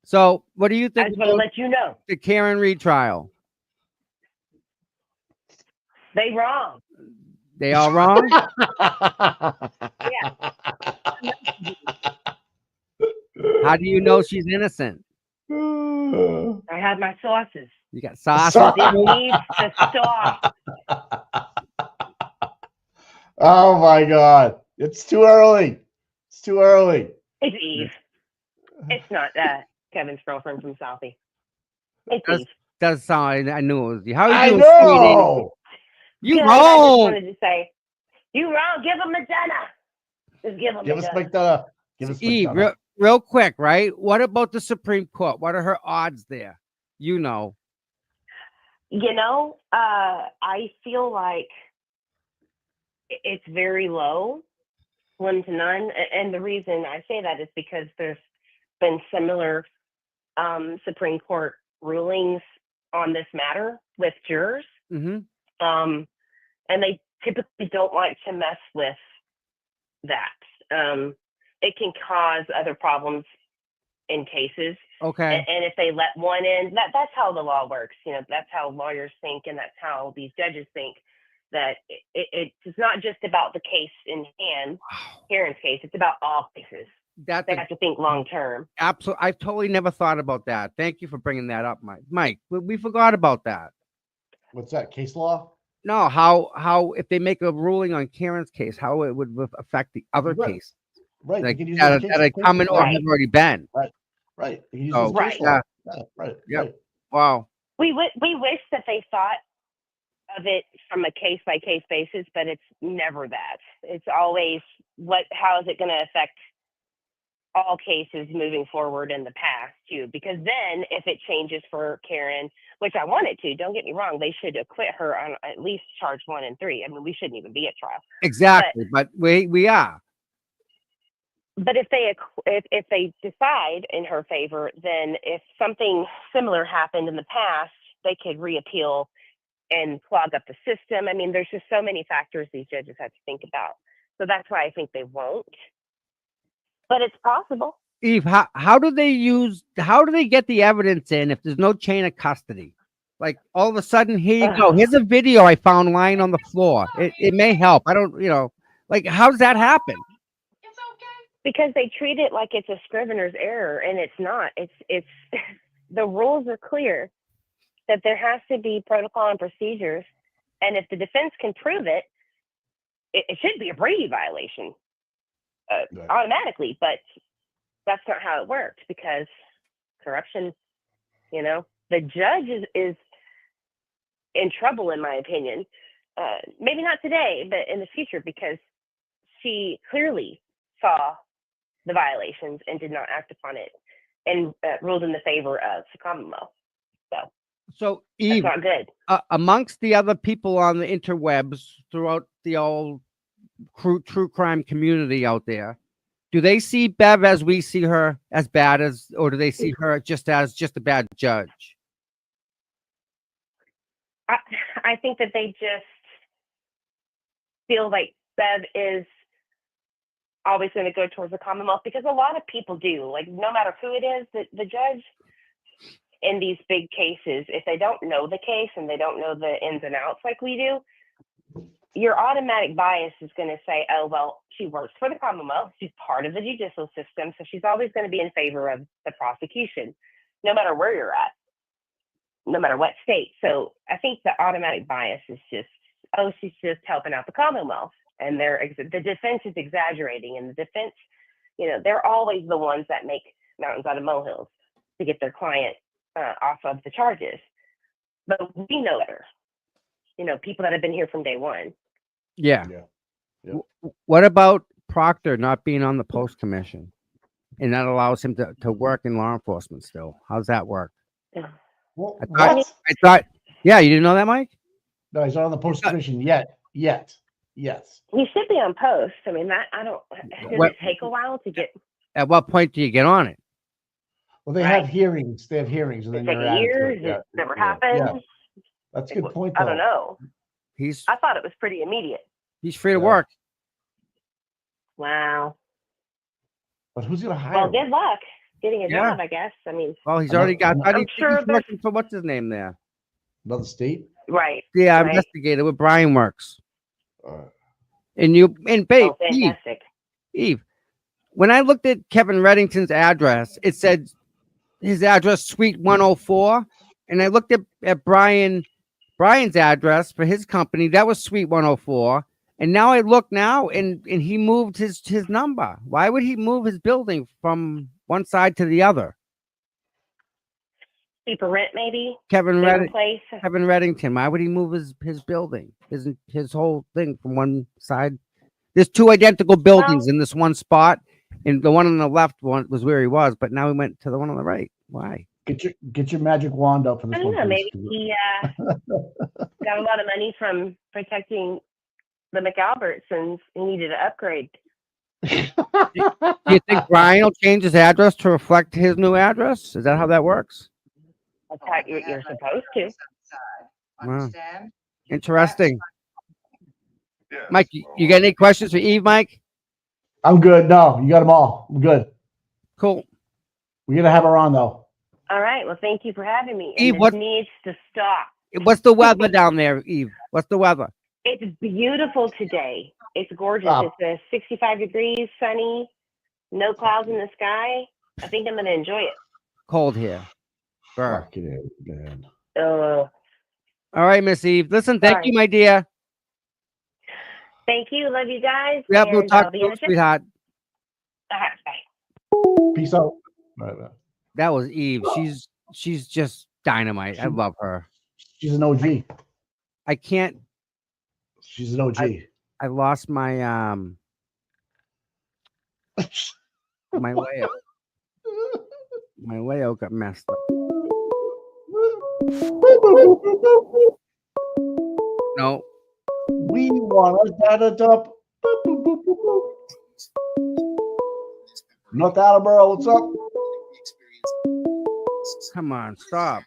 So, what do you think? I just want to let you know. The Karen Reed trial. They wrong. They all wrong? Yeah. How do you know she's innocent? I have my sources. You got sauce? It needs to stop. Oh my God. It's too early. It's too early. It's Eve. It's not Kevin's girlfriend from Southie. It's Eve. Does sound. I knew it was you. How are I you doing, know. sweetie? You Good. I wrong. just wanted to say, you wrong. Give him Madonna. Just give him Give us Madonna. McDonough. Give us Eve, McDonough. real quick, right? What about the Supreme Court? What are her odds there? You know. I feel like it's very low, 1 to none. And the reason I say that is because there's been similar Supreme Court rulings on this matter with jurors. Mm-hmm. And they typically don't like to mess with that. It can cause other problems in cases. Okay. And if they let one in, that's how the law works. That's how lawyers think, and that's how these judges think, that it's not just about the case in hand, Karen's case. It's about all cases. They have to think long term. Absolutely. I've totally never thought about that. Thank you for bringing that up, Mike. Mike, we forgot about that. What's that? Case law? No, how if they make a ruling on Karen's case, how it would affect the other Right. case. Right. like They can use that, those that are case coming or Right. have already been. Right. They can use Oh, those case Right. law. yeah. Yeah, right. Yep. Right. Wow. We wish that they thought of it from a case by case basis, but it's never that. It's always how is it going to affect all cases moving forward in the past too? Because then if it changes for Karen, which I want it to, don't get me wrong, they should acquit her on at least charge 1 and 3. I mean, we shouldn't even be at trial. Exactly. But we are. But if they decide in her favor, then if something similar happened in the past, they could reappeal and clog up the system. I mean, there's just so many factors these judges have to think about. So that's why I think they won't. But it's possible. Eve, how do they get the evidence in if there's no chain of custody? Like all of a sudden, here you go. Here's a video I found lying on the floor. It may help. I don't, like how does that happen? Because they treat it like it's a scrivener's error, and it's not. It's the rules are clear that there has to be protocol and procedures, and if the defense can prove it, it should be a Brady violation automatically. But that's not how it works because corruption. The judge is in trouble, in my opinion. Maybe not today, but in the future, because she clearly saw the violations and did not act upon it and ruled in the favor of the Commonwealth. So That's Eve, not good. Amongst the other people on the interwebs throughout the old true crime community out there, do they see Bev as we see her, as bad as, or do they see her just as a bad judge? I think that they just feel like Bev is always going to go towards the Commonwealth, because a lot of people do. Like, no matter who it is, the judge in these big cases, if they don't know the case and they don't know the ins and outs like we do, your automatic bias is going to say, oh, well, she works for the Commonwealth. She's part of the judicial system. So she's always going to be in favor of the prosecution, no matter where you're at, no matter what state. So I think the automatic bias is just, oh, she's just helping out the Commonwealth. And the defense is exaggerating. And the defense, they're always the ones that make mountains out of molehills to get their client off of the charges. But we know better. People that have been here from day one. Yeah. What about Proctor not being on the post commission? And that allows him to work in law enforcement still. How's that work? Well, I thought, yeah, you didn't know that, Mike? No, he's not on the post commission yet. Yes. He should be on post. I mean, does it take a while to get? At what point do you get on it? Well, they have hearings. They have hearings, and then It's you're like added to years. it. Yeah. It never happened. Yeah. That's a good point. I don't know. I thought it was pretty immediate. He's free to work. Wow. But who's going to hire Well, him? good luck getting a Yeah. job, I guess. I mean, Well, he's already got. I'm sure he's working for what's his name there? Another state? Right. Yeah, right. investigator with Brian Works. Uh, Babe, fantastic. Eve, when I looked at Kevin Reddington's address, it said his address Suite 104, and I looked at Brian's address for his company. That was Suite 104, and now I look and he moved his number. Why would he move his building from one side to the other? Cheaper rent, maybe. Kevin Reddington. Why would he move his building, his whole thing from one side? There's two identical buildings in this one spot, and the one on the left one was where he was, but now he went to the one on the right. Why? Get your magic wand up for this I one. don't know. please. Maybe he got a lot of money from protecting the McAlberts, and he needed an upgrade. Do you think Brian will change his address to reflect his new address? Is that how that works? That's how you're supposed to. Wow. Interesting. Mike, you got any questions for Eve, Mike? I'm good. No, you got them all. I'm good. Cool. We're going to have her on, though. All right. Well, thank you for having me. Eve, And what- this needs to stop. What's the weather down there, Eve? What's the weather? It's beautiful today. It's gorgeous. Oh. It's 65 degrees, sunny, no clouds in the sky. I think I'm going to enjoy it. Cold here. Brr. Fucking it, man. All right, Miss Eve. Listen, thank Sorry. you, my dear. Thank you. Love you guys. Yep, we'll and talk I'll be to in you, touch. sweetheart. Okay. Peace out. Bye, bye. That was Eve. She's just dynamite. I love her. She's an OG. I can't. She's an OG. I lost my my layout. My layout got messed up. No. We want a data dump. North Attleboro, what's up? Come on, stop.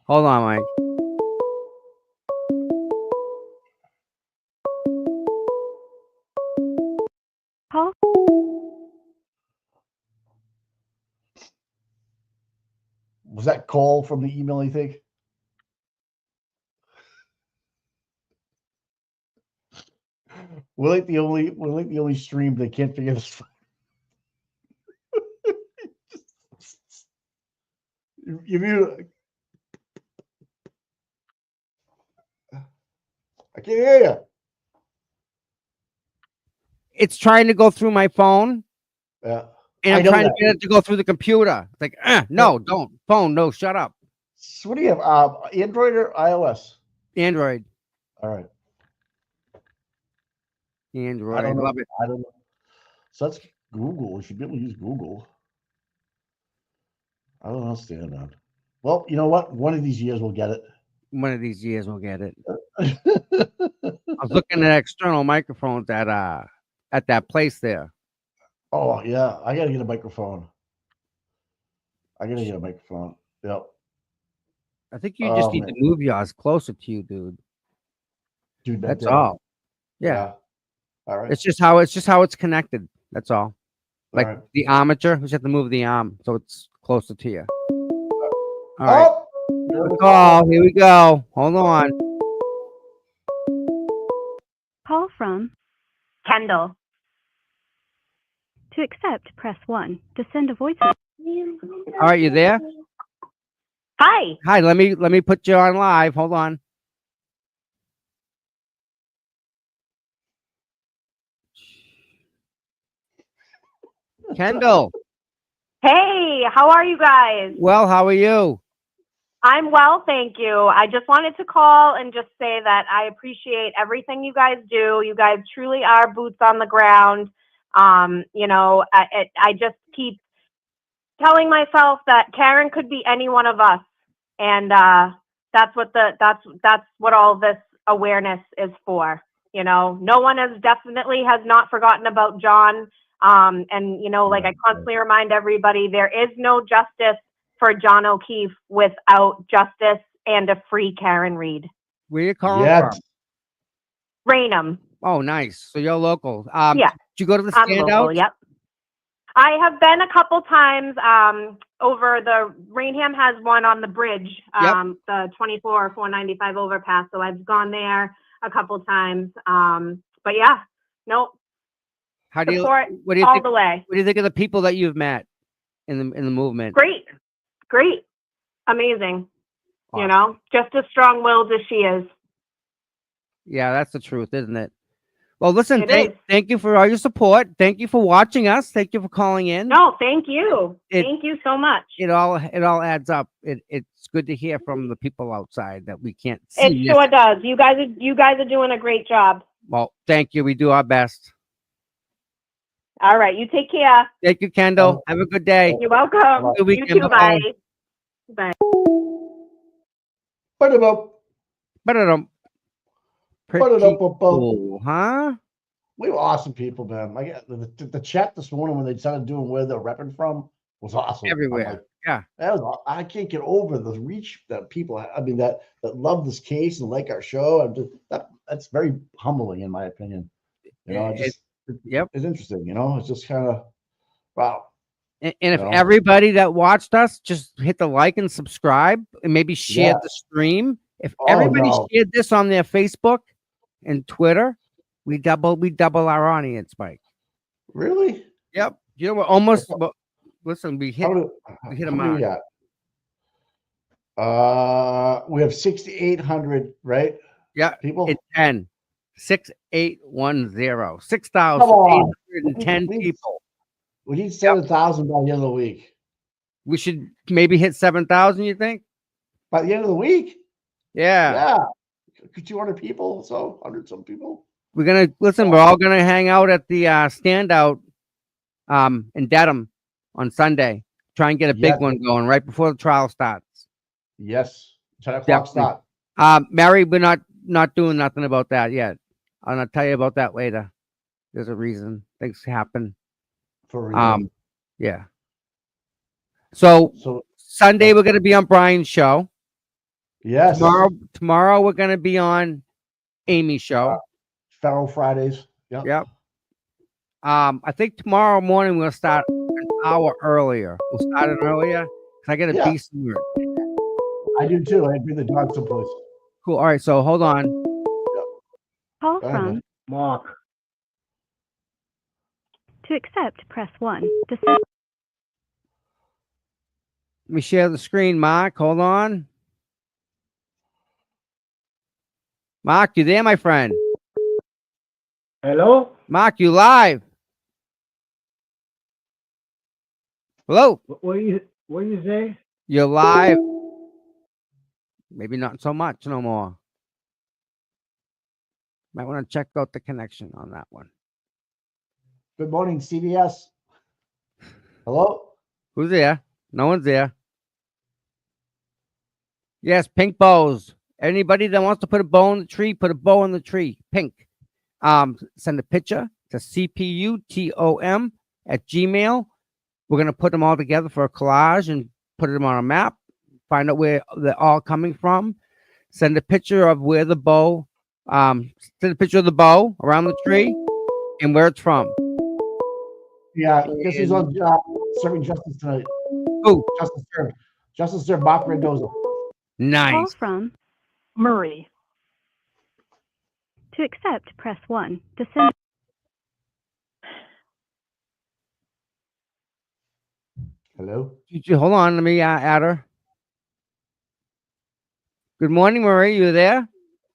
Hold on, Mike. Call. Was that Cole from the email, you think? We're like the only stream that can't figure this. You I can't hear you. It's trying to go through my phone, Yeah. and I'm trying to get it to go through the computer. It's like, no, don't. Phone, no, shut up. So what do you have? Android or iOS? Android. All right. Android. I don't know. Love it. I don't know. So that's Google. We should be able to use Google. I don't understand that. Well, you know what? One of these years we'll get it. One of these years we'll get it. I was looking at external microphones at that place there. Oh yeah, I gotta get a microphone. Yep. I think you just need man. to move yours closer to you, dude. Dude, That's all. Yeah. All right. It's just how it's connected. That's all. Like right. the armature, we just have to move the arm so it's closer to you. All right. Oh, Call. Here we go. Hold on. Call from Kendall. To accept, press 1. To send a voicemail. All right, you there? Hi. Hi, let me put you on live. Hold on. Kendall. Hey, how are you guys? Well, how are you? I'm well, thank you. I just wanted to call and just say that I appreciate everything you guys do. You guys truly are boots on the ground. You know, I just keep telling myself that Karen could be any one of us, and that's what all this awareness is for. You know, no one has not forgotten about John. And you know, like I constantly remind everybody, there is no justice for John O'Keefe without justice and a free Karen Reed. Where you calling from? Raynham. Oh, nice. So you're local. Yeah. Did you go to the I'm standout? local, yep. I have been a couple times over the Raynham has one on the bridge, the 24/495 overpass. So I've gone there a couple times. But yeah, no. How do you? Support What do you all think? the way. What do you think of the people that you've met in the movement? Great, amazing. Awesome. You know, just as strong-willed as she is. Yeah, that's the truth, isn't it? Well, listen, It is. thank you for all your support. Thank you for watching us. Thank you for calling in. No, thank you. Thank you so much. It all adds up. It's good to hear from the people outside that we can't see. It sure does. You guys are doing a great job. Well, thank you. We do our best. All right, you take care. Thank you, Kendall. Have a good day. You're welcome. Good You weekend. too. Bye. Bye. Bye. Pretty cool, huh? We were awesome people, man. Like the chat this morning when they started doing where they're repping from was awesome. Everywhere. I'm like, Yeah. I can't get over the reach that people. I mean that love this case and like our show. I'm just that's very humbling in my opinion. You know, it's interesting. You know, it's just kind of wow. And if everybody that watched us just hit the like and subscribe and maybe share the stream, if everybody shared this on their Facebook and Twitter, we double our audience, Mike. Really? Yep. You know, we're almost. Well, listen, we hit a mark. We have 6,800, right? Yeah. People. It's 10. 6810. Come 6,810 on. people. We need 7,000 by the end of the week. We should maybe hit 7,000, you think? By the end of the week? Yeah. Yeah. 200 people, so 100 some people. We're gonna listen, we're all gonna hang out at the standout in Dedham on Sunday. Try and get a big Yes. one going right before the trial starts. Yes. 10 o'clock Definitely. start. Mary, we're not doing nothing about that yet. I'll tell you about that later. There's a reason things happen. For real. Yeah. So So Sunday we're gonna be on Brian's show. yes. Tomorrow we're gonna be on Amy's show. Feral Fridays. Yep. Yep. I think tomorrow morning we'll start an hour earlier. We'll start it earlier because I got a Yeah. be somewhere. I do too. I bring the dog someplace. Cool. All right. So hold on. Call Go ahead, from. Mark. To accept, press 1. To send. Let me share the screen, Mark. Hold on. Mark, you there, my friend? Hello? Mark, you live? Hello? What do you say? You're live? Maybe not so much no more. Might want to check out the connection on that one. Good morning, CBS. Hello? Who's there? No one's there. Yes, pink bows. Anybody that wants to put a bow in the tree, put a bow in the tree. Pink. Send a picture to cputom@gmail. We're going to put them all together for a collage and put them on a map. Find out where they're all coming from. Send a picture of where the bow, send a picture of the bow around the tree and where it's from. Yeah, guess who's on serving justice tonight? Who? Justice served Mark Mendoza. Call Nice. from. Marie. To accept, press 1. To send. Hello? Hold on. Let me add her. Good morning, Marie. You there?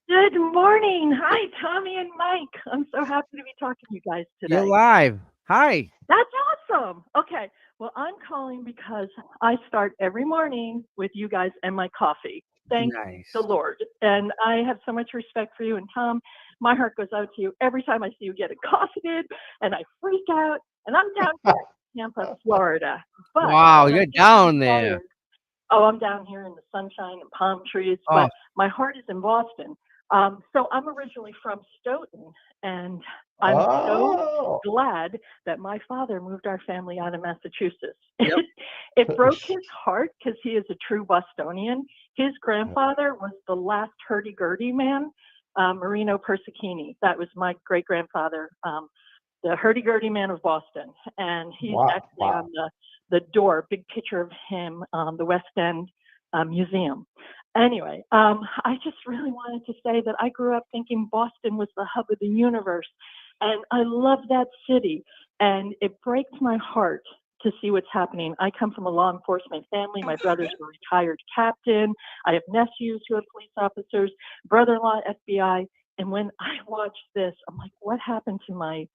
Good morning. Hi, Tommy and Mike. I'm so happy to be talking to you guys today. You're live. Hi. That's awesome. Okay. Well, I'm calling because I start every morning with you guys and my coffee. Thank Nice. the Lord. And I have so much respect for you. And Tom, my heart goes out to you every time I see you get accosted and I freak out. And I'm down here in Tampa, Florida. But Wow, when I you're get down there. inspired- Oh, I'm down here in the sunshine and palm trees, Oh. but my heart is in Boston. So I'm originally from Stoughton, and I'm so glad that my father moved our family out of Massachusetts. Yep. It broke his heart because he is a true Bostonian. His grandfather was the last hurdy-gurdy man, Marino Persicini. That was my great-grandfather, the hurdy-gurdy man of Boston. And he's actually on the door, big picture of him, the West End Museum. Anyway, I just really wanted to say that I grew up thinking Boston was the hub of the universe, and I love that city, and it breaks my heart to see what's happening. I come from a law enforcement family. My brother's a retired captain. I have nephews who are police officers, brother-in-law FBI, and when I watch this, I'm like, what happened to my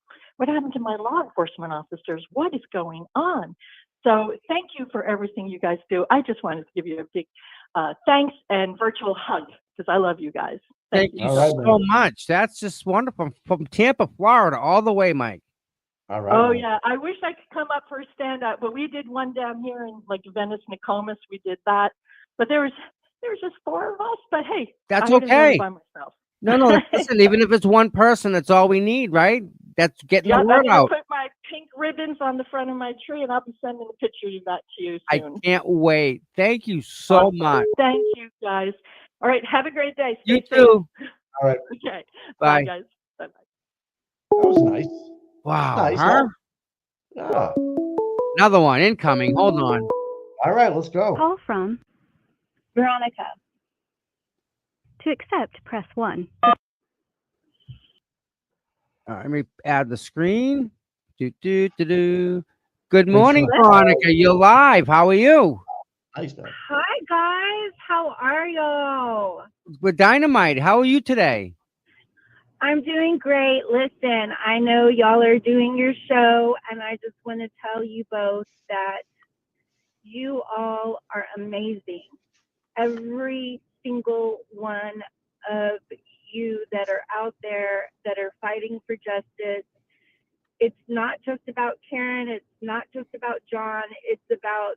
law enforcement officers? What is going on? So thank you for everything you guys do. I just wanted to give you a big thanks and virtual hug because I love you guys. Thank you so much. That's just wonderful. From Tampa, Florida, all the way, Mike. All right. Oh yeah, I wish I could come up for a stand up, but we did one down here in like Venice, Nokomis. We did that, but there was just 4 of us. But hey, That's I didn't do it okay. by myself. No. Listen, even if it's one person, that's all we need, right? That's getting Yeah, the word I'm out. gonna put my pink ribbons on the front of my tree, and I'll be sending a picture of that to you I soon. can't wait. Thank you so Awesome. much. Thank you, guys. All right, have a great day. Stay You safe. too. All right. Okay. Bye. Bye, guys. Bye. That was nice. Wow. Nice, Huh? Yeah. Another one incoming. Hold on. All right, let's go. Call from. Veronica. To accept, press 1. All right, let me add the screen. Good morning, Veronica. You're live. How are you? Nice. Hi guys, how are you? We're dynamite. How are you today? I'm doing great. Listen, I know y'all are doing your show, and I just want to tell you both that you all are amazing. Every single one of you that are out there that are fighting for justice. It's not just about Karen. It's not just about John. It's about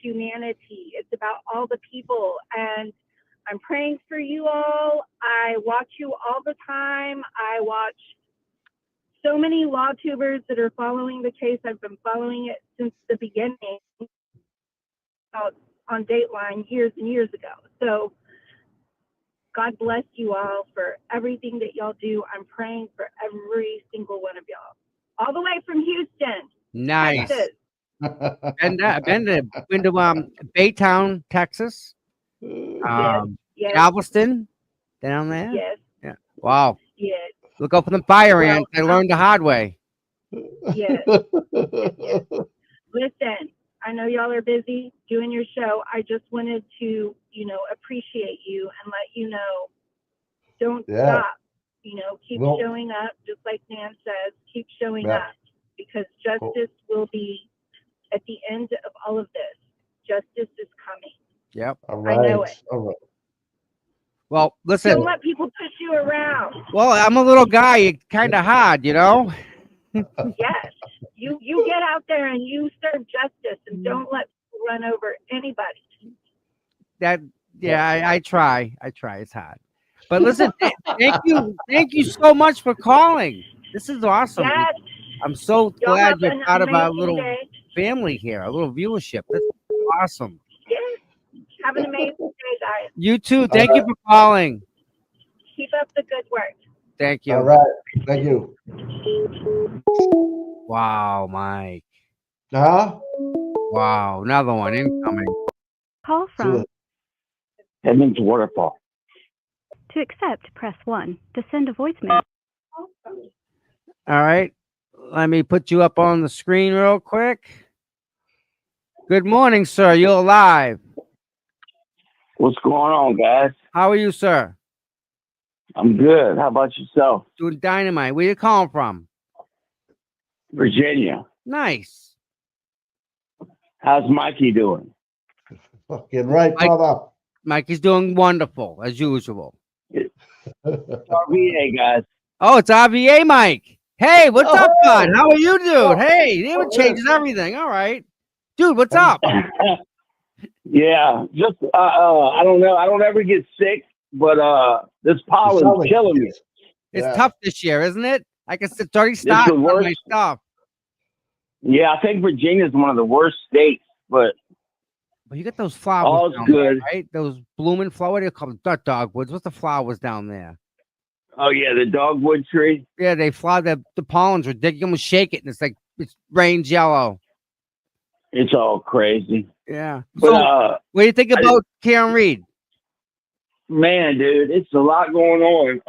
humanity. It's about all the people. And I'm praying for you all. I watch you all the time. I watch so many law tubers that are following the case. I've been following it since the beginning, on Dateline years and years ago. So God bless you all for everything that y'all do. I'm praying for every single one of y'all. All the way from Houston. Nice. Texas. Been to Baytown, Texas. Yes. Galveston, down there. Yes. Yeah. Wow. Yes. Look out for the fire ants. I learned the hard way. Yes. Yes. Listen, I know y'all are busy doing your show. I just wanted to, appreciate you and let you know, don't stop. Keep showing up, just like Nan says, keep showing up, because justice will be at the end of all of this. Justice is coming. Yep. All right. I know it. All right. Well, listen. Don't let people push you around. Well, I'm a little guy. It's kind of hard, Yes. You get out there and you serve justice and don't let people run over anybody. I try. It's hard. But listen, thank you so much for calling. This is awesome. Yes. I'm so Y'all glad have you're an part of our amazing little day. family here, a little viewership. This is awesome. Yes. Have an amazing day, guys. You too. Thank you for calling. Keep up the good work. Thank you. All right. Thank you. Wow, Mike. Huh? Wow, another one incoming. Call from. Edmonds Waterfall. To accept, press 1. To send a voicemail. All right. Let me put you up on the screen real quick. Good morning, sir. You're live. What's going on, guys? How are you, sir? I'm good. How about yourself? Doing dynamite. Where you calling from? Virginia. Nice. How's Mikey doing? Fucking right, brother. Mikey's doing wonderful, as usual. RVA, guys. Oh, it's RVA, Mike. Hey, what's up, bud? How are you, dude? Hey, it changes everything. All right. Dude, what's up? Yeah, just I don't know. I don't ever get sick, but this pollen's killing me. It's tough this year, isn't it? I can already start on my stuff. Yeah, I think Virginia's one of the worst states, but you got those flowers. All's down good, there, right? Those blooming flowers. What do you call them? Not dogwoods. What's the flowers down there? Oh yeah, the dogwood tree. Yeah, they fly. The pollen's ridiculous. You almost shake it, and it's like it rains yellow. It's all crazy. Yeah. But So, what do you think about Karen Reed? Man, dude, it's a lot going on.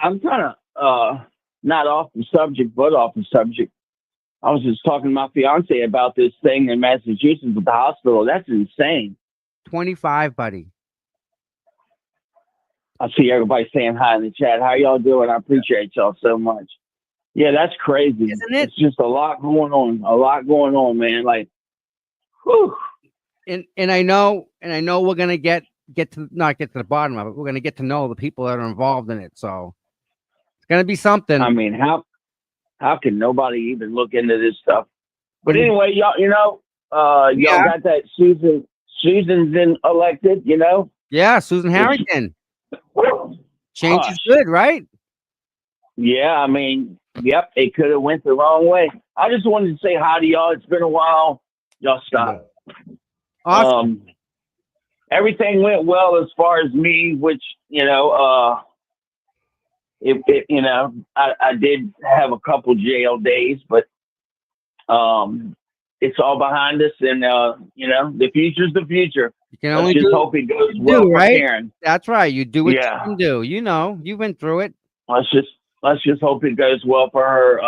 I'm kind of not off the subject, but off the subject. I was just talking to my fiance about this thing in Massachusetts with the hospital. That's insane. 25, buddy. I see everybody saying hi in the chat. How y'all doing? I appreciate y'all so much. Yeah, that's crazy. Isn't it? It's just a lot going on. A lot going on, man. Like, whew. And I know we're gonna get to the bottom of it. We're gonna get to know the people that are involved in it. So it's gonna be something. I mean, how can nobody even look into this stuff? But anyway, y'all, y'all got that Susan's been elected, Yeah, Susan Harrington. Change is good, right? Yeah, I mean, yep, it could have went the wrong way. I just wanted to say hi to y'all. It's been a while. Y'all stop. Awesome. Everything went well as far as me, which, I did have a couple jail days, but it's all behind us, and the future's the future. You can only just hope it goes well for right? Karen. That's right. You do what you can do. You've been through it. Let's just hope it goes well for her.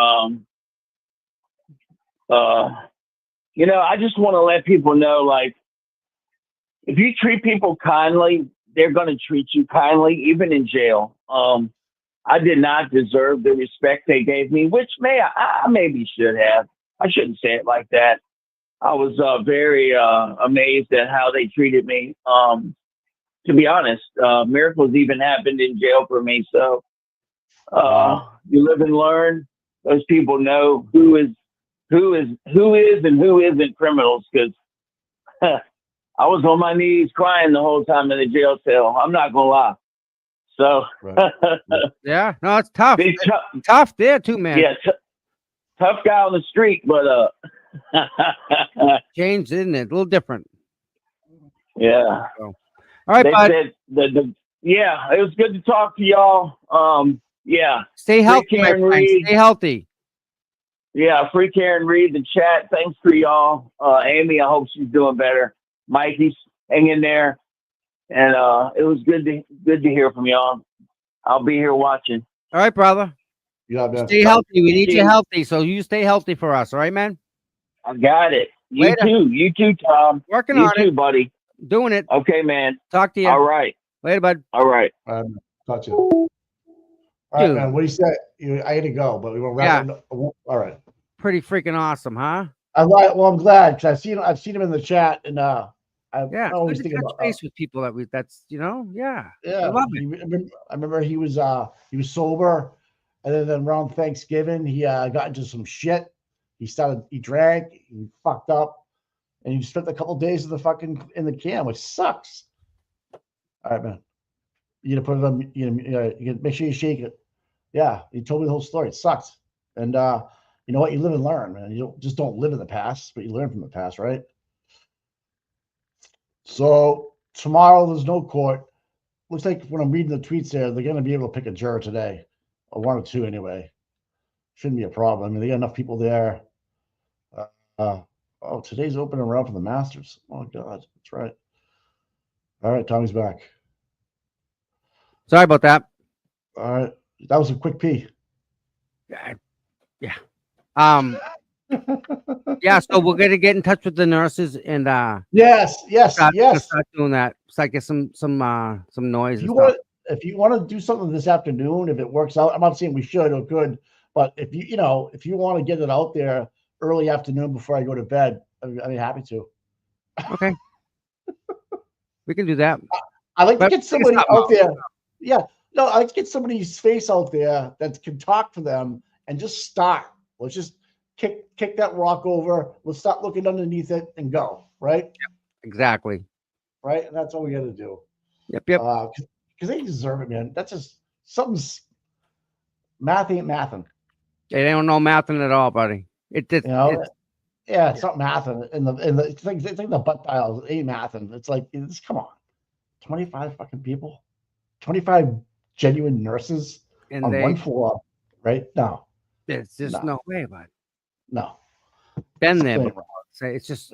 I just want to let people know, like, if you treat people kindly, they're going to treat you kindly, even in jail. I did not deserve the respect they gave me, which I maybe should have. I shouldn't say it like that. I was very amazed at how they treated me. To be honest, miracles even happened in jail for me. So you live and learn. Those people know who is and who isn't criminals, because I was on my knees crying the whole time in the jail cell. I'm not gonna lie. So yeah, no, it's tough. Big Tough there too, man. Yeah, tough guy on the street, but changed, isn't it? A little different. Yeah. So, all right, they bud. said yeah, it was good to talk to y'all. Yeah. Stay healthy, my Karen friend. Reed. Stay healthy. Yeah, free Karen Reed, the chat. Thanks for y'all. Amy, I hope she's doing better. Mikey's hanging there. And it was good to hear from y'all. I'll be here watching. All right, brother. Yeah, man. Stay healthy. We need you healthy, so you stay healthy for us. All right, man. I got it. You Later. too. You too, Tom. Working you on too, it. buddy. Doing it. Okay, man. Talk to you. All right. Later, bud. All right. Talk to you. All right, Dude. man. What do you say? I had to go, but we were wrapping up. All right. Pretty freaking awesome, huh? I'm glad because I've seen him in the chat, and Yeah, I it's always good to think touch about base with people that's yeah. I yeah. love it. I remember he was sober, and then around Thanksgiving he got into some shit. He drank, he fucked up, and he spent a couple days in the can, which sucks. All right, man. You gotta put it on. You can make sure you shake it. Yeah, he told me the whole story. It sucks, and you know what? You live and learn, man. You don't live in the past, but you learn from the past, right? So tomorrow there's no court. Looks like when I'm reading the tweets there, they're going to be able to pick a juror today, or one or two anyway. Shouldn't be a problem. I mean, they got enough people there. Today's open around for the Masters. Oh God, that's right. All right, Tommy's back. Sorry about that. All right, that was a quick pee. Yeah. Yeah, so we're gonna get in touch with the nurses and yes, start doing that. So I get some noise. If you want to do something this afternoon, if it works out, I'm not saying we should or could, but if you want to get it out there early afternoon before I go to bed, I'd be happy to. Okay, we can do that. I like to get somebody out there. Out. Yeah, no, I like to get somebody's face out there that can talk for them and just start. Let's just kick that rock over. Let's stop looking underneath it and go. Right. Yep, exactly. Right, and that's all we got to do. Yep. Because they deserve it, man. That's just something's math ain't mathing. They don't know mathing at all, buddy. It's it's not mathing. And it's like the butt dials ain't mathing. It's like come on, 25 fucking people, 25 genuine nurses and on one floor, right? No, there's just no way, bud. No, been there before. It's just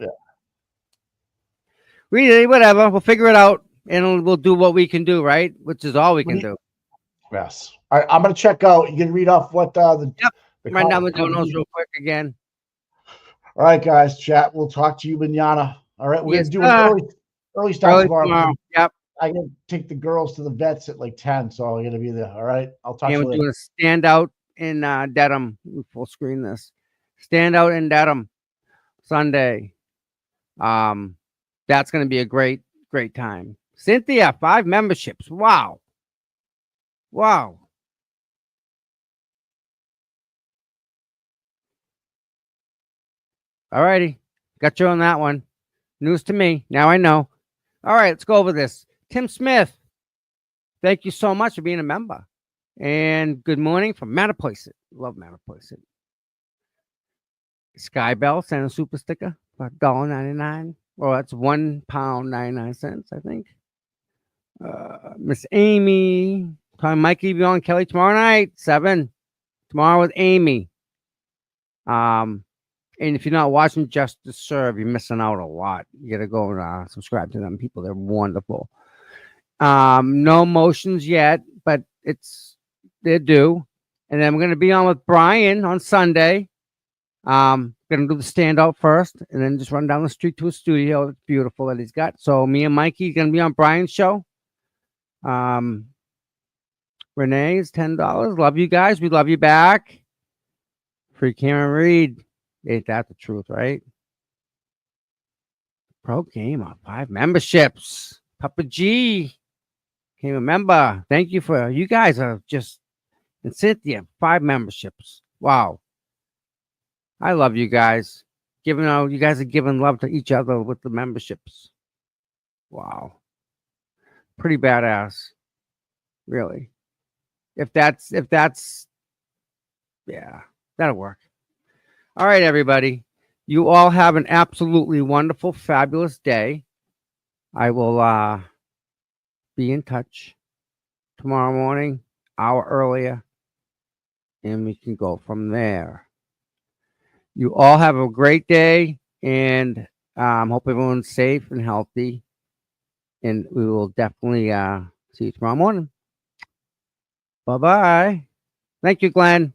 whatever. We'll figure it out, and we'll do what we can do, right? Which is all we can do. Yes. All right, I'm gonna check out. You can read off what the right now. We're doing those real quick again. All right, guys. Chat. We'll talk to you manana. All right, we're gonna do early start tomorrow. Yep. I can take the girls to the vets at like 10, so I'm gonna be there. All right, I'll talk to you we're later. doing a standout in Dedham. Full screen this. Standout in Dedham Sunday. That's gonna be a great time. Cynthia, 5 memberships. Wow. All righty. Got you on that one. News to me. Now I know. All right, let's go over this. Tim Smith, thank you so much for being a member. And good morning from Mattapoisett. Love Mattapoisett. Skybell sent a super sticker for $1.99. Well, that's £1.99, I think. Miss Amy, Tom, Mikey, Beyond Kelly tomorrow night, 7. Tomorrow with Amy. And if you're not watching Just to Serve, you're missing out a lot. You got to go and subscribe to them people. They're wonderful. No motions yet, but they're due. And then we're going to be on with Brian on Sunday. Going to do the standout first and then just run down the street to a studio. It's beautiful that he's got. So me and Mikey going to be on Brian's show. Renee is $10. Love you guys. We love you back. Free Cameron Reed. Ain't that the truth, right? Pro Gamer, 5 memberships. Papa G became a member. Thank you for you guys are just, and Cynthia, 5 memberships. Wow. I love you guys. Giving out, you guys are giving love to each other with the memberships. Wow. Pretty badass. Really. If that's yeah, that'll work. All right, everybody. You all have an absolutely wonderful, fabulous day. I will be in touch tomorrow morning, hour earlier, and we can go from there. You all have a great day, and hope everyone's safe and healthy. And we will definitely see you tomorrow morning. Bye-bye. Thank you, Glenn.